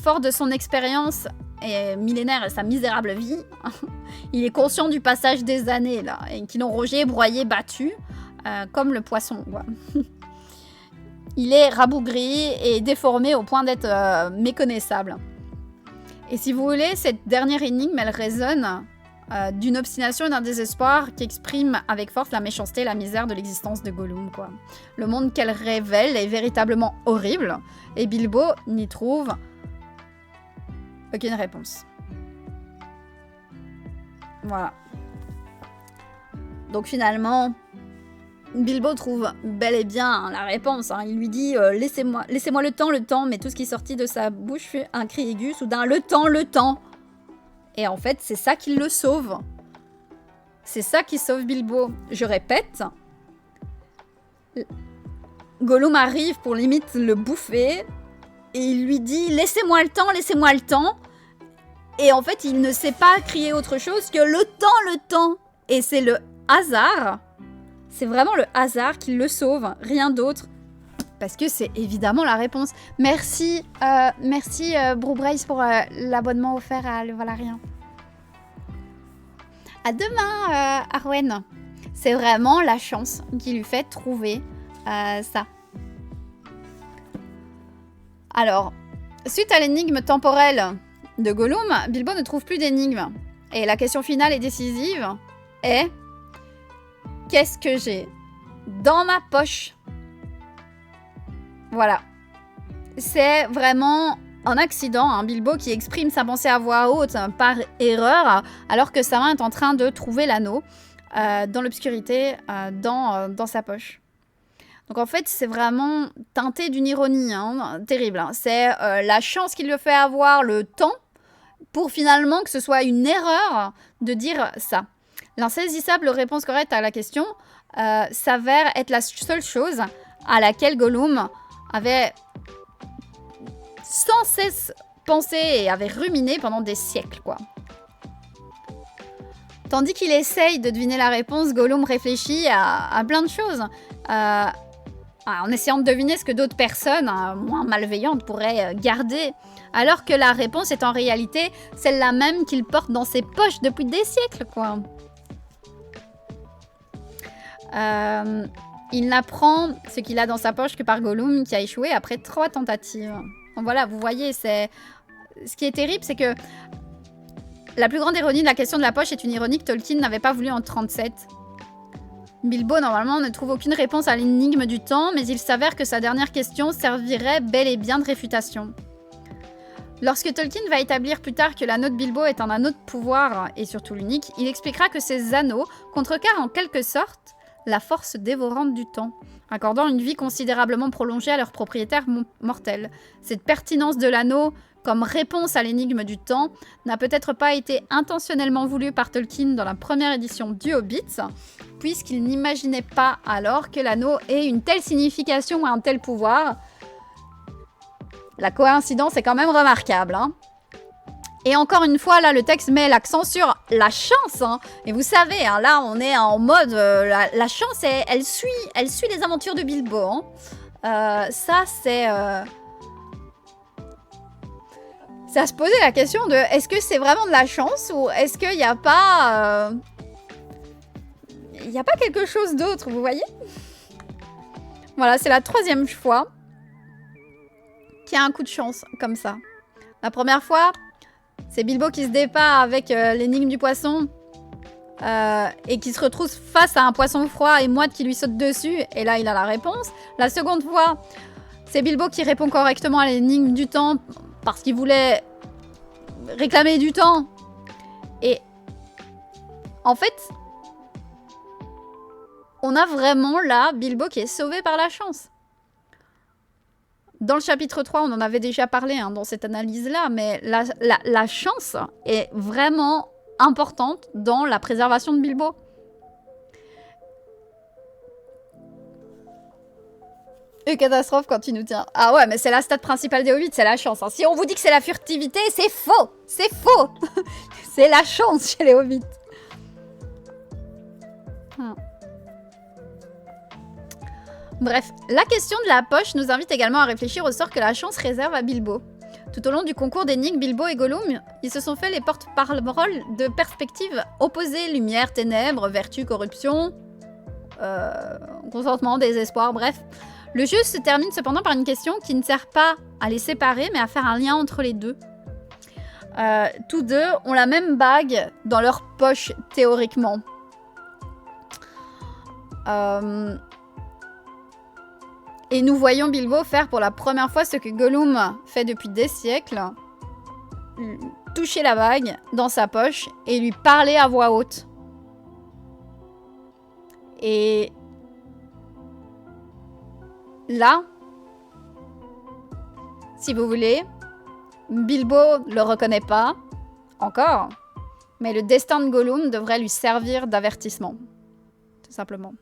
Speaker 1: fort de son expérience et millénaire et sa misérable vie, il est conscient du passage des années, là, et qui l'ont rogé, broyé, battu, comme le poisson, quoi. Il est rabougri et déformé au point d'être méconnaissable. Et si vous voulez, cette dernière énigme, elle résonne d'une obstination et d'un désespoir qui exprime avec force la méchanceté et la misère de l'existence de Gollum, quoi. Le monde qu'elle révèle est véritablement horrible, et Bilbo n'y trouve aucune réponse. Voilà. Donc finalement, Bilbo trouve bel et bien la réponse. Hein. Il lui dit laissez-moi le temps, mais tout ce qui est sorti de sa bouche fait un cri aigu, soudain le temps. Et en fait, c'est ça qui le sauve. C'est ça qui sauve Bilbo. Je répète, Gollum arrive pour limite le bouffer, et il lui dit laissez-moi le temps. Et en fait, il ne sait pas crier autre chose que le temps. Et c'est le hasard. C'est vraiment le hasard qui le sauve, rien d'autre. Parce que c'est évidemment la réponse. Merci Brubrace pour l'abonnement offert à Le Valérien. À demain, Arwen. C'est vraiment la chance qui lui fait trouver ça. Alors, suite à l'énigme temporelle de Gollum, Bilbo ne trouve plus d'énigme. Et la question finale et décisive est... Qu'est-ce que j'ai dans ma poche? Voilà. C'est vraiment un accident, hein, Bilbo qui exprime sa pensée à voix haute par erreur, alors que sa main est en train de trouver l'anneau dans l'obscurité, dans sa poche. Donc en fait, c'est vraiment teinté d'une ironie, hein, terrible. Hein. C'est la chance qu'il le fait avoir le temps pour finalement que ce soit une erreur de dire ça. L'insaisissable réponse correcte à la question s'avère être la seule chose à laquelle Gollum avait sans cesse pensé et avait ruminé pendant des siècles, quoi. Tandis qu'il essaye de deviner la réponse, Gollum réfléchit à plein de choses, en essayant de deviner ce que d'autres personnes moins malveillantes pourraient garder, alors que la réponse est en réalité celle-là même qu'il porte dans ses poches depuis des siècles, quoi. Il n'apprend ce qu'il a dans sa poche que par Gollum qui a échoué après 3 tentatives. Donc voilà, vous voyez, ce qui est terrible, c'est que la plus grande ironie de la question de la poche est une ironie que Tolkien n'avait pas voulu en 37. Bilbo, normalement, ne trouve aucune réponse à l'énigme du temps, mais il s'avère que sa dernière question servirait bel et bien de réfutation. Lorsque Tolkien va établir plus tard que l'anneau de Bilbo est un anneau de pouvoir, et surtout l'unique, il expliquera que ces anneaux contrecarrent en quelque sorte la force dévorante du temps, accordant une vie considérablement prolongée à leur propriétaire mortel. Cette pertinence de l'anneau comme réponse à l'énigme du temps n'a peut-être pas été intentionnellement voulue par Tolkien dans la première édition du Hobbit, puisqu'il n'imaginait pas alors que l'anneau ait une telle signification ou un tel pouvoir. La coïncidence est quand même remarquable, hein. Et encore une fois, là, le texte met l'accent sur la chance. Hein. Et vous savez, hein, là, on est en mode... la chance, elle suit les aventures de Bilbo. Hein. Ça, c'est... C'est à se poser la question de... Est-ce que c'est vraiment de la chance ou est-ce qu'il n'y a pas... Il n'y a pas quelque chose d'autre, vous voyez? Voilà, c'est la 3e fois qu'il y a un coup de chance comme ça. La première fois... C'est Bilbo qui se débat avec l'énigme du poisson et qui se retrouve face à un poisson froid et moite qui lui saute dessus. Et là, il a la réponse. La seconde fois, c'est Bilbo qui répond correctement à l'énigme du temps parce qu'il voulait réclamer du temps. Et en fait, on a vraiment là Bilbo qui est sauvé par la chance. Dans le chapitre 3, on en avait déjà parlé hein, dans cette analyse-là, mais la chance est vraiment importante dans la préservation de Bilbo. Et catastrophe quand tu nous tiens. Ah ouais, mais c'est la stat principale des Hobbits, c'est la chance. Hein. Si on vous dit que c'est la furtivité, c'est faux. C'est faux. C'est la chance chez les Hobbits. Bref, la question de la poche nous invite également à réfléchir au sort que la chance réserve à Bilbo. Tout au long du concours d'énigmes, Bilbo et Gollum, ils se sont fait les porte-parole de perspectives opposées. Lumière, ténèbres, vertu, corruption, consentement, désespoir, bref. Le jeu se termine cependant par une question qui ne sert pas à les séparer, mais à faire un lien entre les deux. Tous deux ont la même bague dans leur poche, théoriquement. Et nous voyons Bilbo faire pour la première fois ce que Gollum fait depuis des siècles. Toucher la bague dans sa poche et lui parler à voix haute. Et là, si vous voulez, Bilbo le reconnaît pas encore, mais le destin de Gollum devrait lui servir d'avertissement, tout simplement.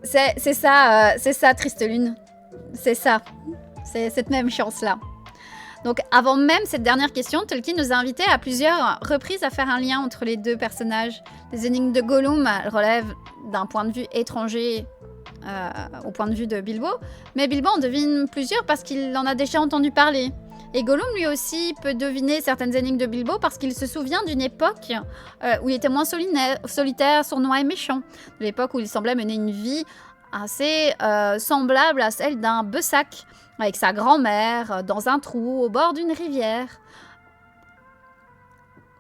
Speaker 1: C'est ça, Triste Lune. C'est ça. C'est cette même chance-là. Donc, avant même cette dernière question, Tolkien nous a invités à plusieurs reprises à faire un lien entre les deux personnages. Les énigmes de Gollum relèvent d'un point de vue étranger au point de vue de Bilbo, mais Bilbo en devine plusieurs parce qu'il en a déjà entendu parler. Et Gollum, lui aussi, peut deviner certaines énigmes de Bilbo parce qu'il se souvient d'une époque où il était moins solitaire, sournois et méchant. De l'époque où il semblait mener une vie assez semblable à celle d'un Bessac, avec sa grand-mère, dans un trou, au bord d'une rivière.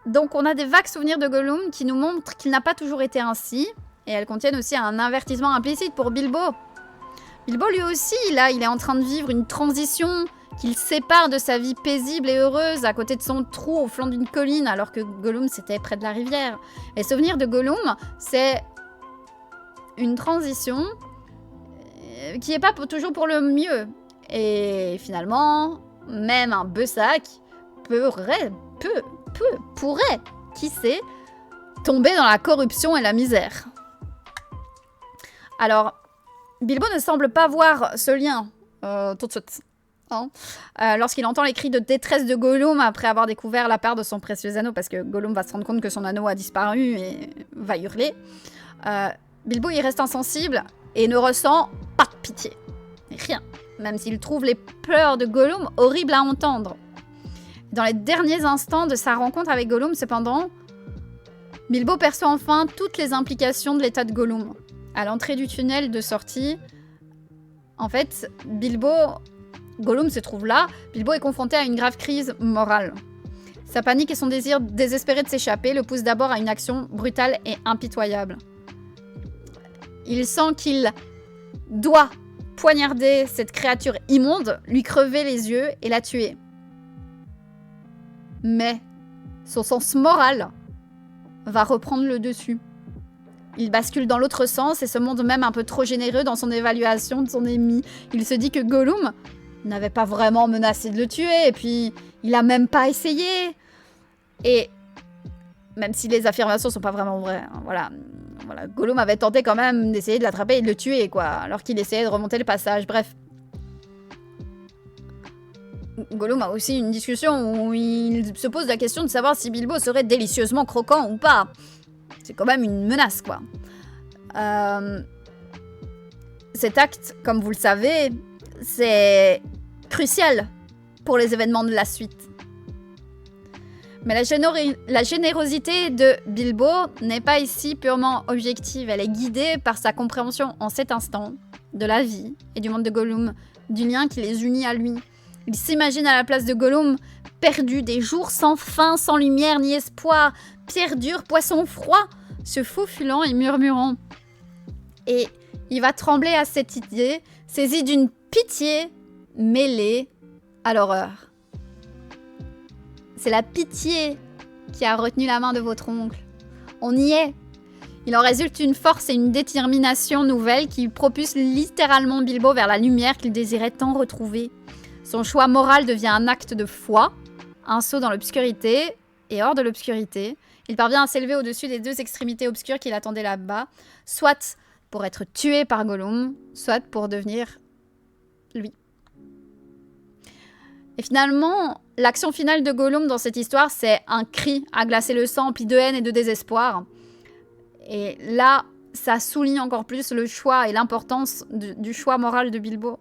Speaker 1: Donc on a des vagues souvenirs de Gollum qui nous montrent qu'il n'a pas toujours été ainsi, et elles contiennent aussi un avertissement implicite pour Bilbo. Bilbo, lui aussi, là, il est en train de vivre une transition qu'il sépare de sa vie paisible et heureuse à côté de son trou au flanc d'une colline, alors que Gollum, c'était près de la rivière. Les souvenirs de Gollum, c'est une transition qui n'est pas toujours pour le mieux. Et finalement, même un Bessac pourrait, qui sait, tomber dans la corruption et la misère. Alors, Bilbo ne semble pas voir ce lien tout de suite. Hein. Lorsqu'il entend les cris de détresse de Gollum après avoir découvert la part de son précieux anneau, parce que Gollum va se rendre compte que son anneau a disparu et va hurler, Bilbo y reste insensible et ne ressent pas de pitié. Rien. Même s'il trouve les pleurs de Gollum horribles à entendre. Dans les derniers instants de sa rencontre avec Gollum, cependant, Bilbo perçoit enfin toutes les implications de l'état de Gollum. À l'entrée du tunnel de sortie, en fait, Gollum se trouve là. Bilbo est confronté à une grave crise morale. Sa panique et son désir désespéré de s'échapper le poussent d'abord à une action brutale et impitoyable. Il sent qu'il doit poignarder cette créature immonde, lui crever les yeux et la tuer. Mais son sens moral va reprendre le dessus. Il bascule dans l'autre sens et se montre même un peu trop généreux dans son évaluation de son ennemi. Il se dit que Gollum n'avait pas vraiment menacé de le tuer, et puis il a même pas essayé. Et même si les affirmations sont pas vraiment vraies, hein, voilà, Gollum avait tenté quand même d'essayer de l'attraper et de le tuer, quoi, alors qu'il essayait de remonter le passage, bref. Gollum a aussi une discussion où il se pose la question de savoir si Bilbo serait délicieusement croquant ou pas. C'est quand même une menace, quoi. Cet acte, comme vous le savez, c'est crucial pour les événements de la suite. Mais la générosité de Bilbo n'est pas ici purement objective. Elle est guidée par sa compréhension en cet instant de la vie et du monde de Gollum, du lien qui les unit à lui. Il s'imagine à la place de Gollum, perdu, des jours sans fin, sans lumière ni espoir, pierre dure, poisson froid, se faufilant et murmurant. Et il va trembler à cette idée, saisi d'une pitié mêlée à l'horreur. C'est la pitié qui a retenu la main de votre oncle. On y est. Il en résulte une force et une détermination nouvelle qui propulsent littéralement Bilbo vers la lumière qu'il désirait tant retrouver. Son choix moral devient un acte de foi, un saut dans l'obscurité et hors de l'obscurité. Il parvient à s'élever au-dessus des deux extrémités obscures qui l'attendaient là-bas, soit pour être tué par Gollum, soit pour devenir lui. Et finalement, l'action finale de Gollum dans cette histoire, c'est un cri à glacer le sang, empli de haine et de désespoir. Et là, ça souligne encore plus le choix et l'importance du choix moral de Bilbo.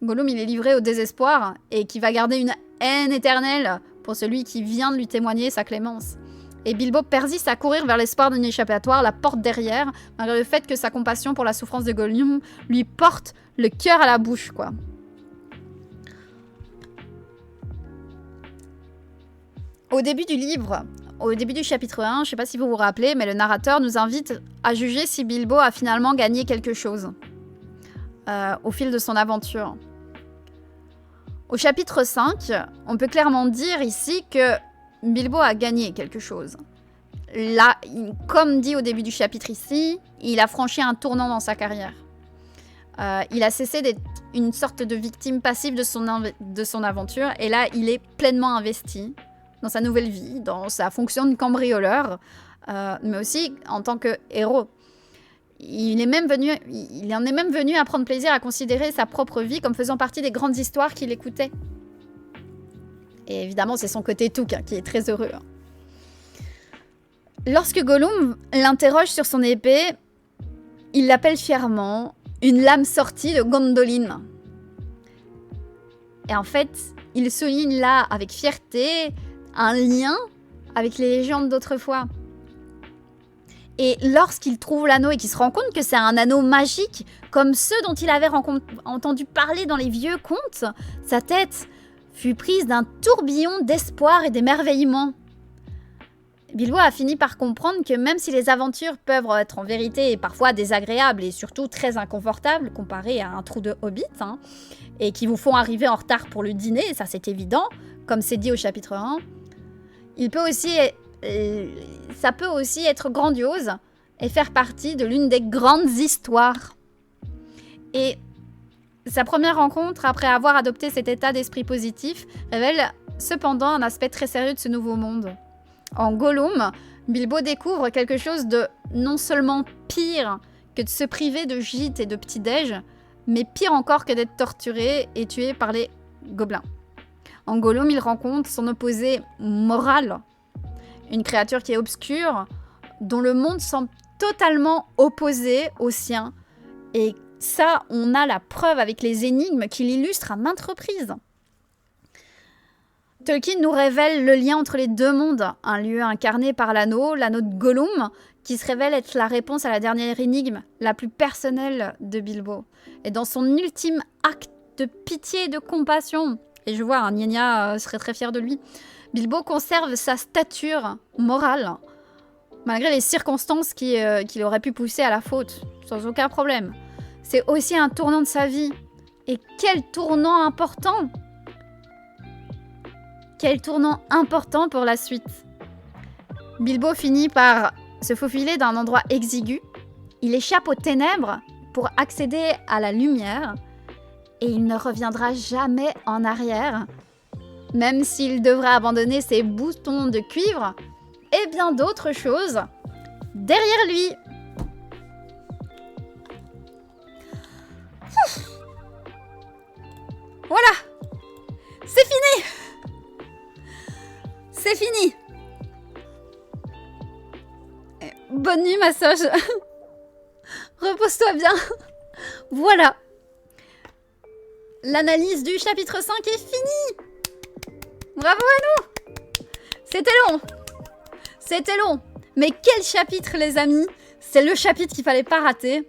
Speaker 1: Gollum, il est livré au désespoir et qui va garder une haine éternelle pour celui qui vient de lui témoigner sa clémence. Et Bilbo persiste à courir vers l'espoir d'une échappatoire, la porte derrière, malgré le fait que sa compassion pour la souffrance de Gollum lui porte le cœur à la bouche, quoi. Au début du livre, au début du chapitre 1, je sais pas si vous vous rappelez, mais le narrateur nous invite à juger si Bilbo a finalement gagné quelque chose au fil de son aventure. Au chapitre 5, on peut clairement dire ici que Bilbo a gagné quelque chose. Là, comme dit au début du chapitre ici, il a franchi un tournant dans sa carrière. Il a cessé d'être une sorte de victime passive de son aventure, et là, il est pleinement investi dans sa nouvelle vie, dans sa fonction de cambrioleur, mais aussi en tant que héros. Il en est même venu à prendre plaisir à considérer sa propre vie comme faisant partie des grandes histoires qu'il écoutait. Et évidemment, c'est son côté touc qui est très heureux. Lorsque Gollum l'interroge sur son épée, il l'appelle fièrement une lame sortie de Gondolin. Et en fait, il souligne là, avec fierté, un lien avec les légendes d'autrefois. Et lorsqu'il trouve l'anneau et qu'il se rend compte que c'est un anneau magique, comme ceux dont il avait entendu parler dans les vieux contes, sa tête fut prise d'un tourbillon d'espoir et d'émerveillement. Bilbo a fini par comprendre que même si les aventures peuvent être en vérité parfois désagréables et surtout très inconfortables comparées à un trou de hobbit, et qui vous font arriver en retard pour le dîner, ça c'est évident, comme c'est dit au chapitre 1, ça peut aussi être grandiose et faire partie de l'une des grandes histoires. Et sa première rencontre, après avoir adopté cet état d'esprit positif, révèle cependant un aspect très sérieux de ce nouveau monde. En Gollum, Bilbo découvre quelque chose de non seulement pire que de se priver de gîtes et de petits-déj, mais pire encore que d'être torturé et tué par les gobelins. En Gollum, il rencontre son opposé moral, une créature qui est obscure, dont le monde semble totalement opposé au sien. Et ça, on a la preuve avec les énigmes qui l'illustrent à maintes reprises. Tolkien nous révèle le lien entre les deux mondes, un lieu incarné par l'anneau de Gollum, qui se révèle être la réponse à la dernière énigme, la plus personnelle de Bilbo. Et dans son ultime acte de pitié et de compassion, et je vois, Nienya serait très fier de lui, Bilbo conserve sa stature morale, malgré les circonstances qui l'auraient pu pousser à la faute, sans aucun problème. C'est aussi un tournant de sa vie. Et quel tournant important! Quel tournant important pour la suite. Bilbo finit par se faufiler d'un endroit exigu. Il échappe aux ténèbres pour accéder à la lumière. Et il ne reviendra jamais en arrière, même s'il devra abandonner ses boutons de cuivre et bien d'autres choses derrière lui. Voilà, c'est fini. C'est fini. Bonne nuit, ma sage. Repose-toi bien. Voilà. L'analyse du chapitre 5 est finie. Bravo à nous. C'était long. C'était long. Mais quel chapitre, les amis. C'est le chapitre qu'il fallait pas rater.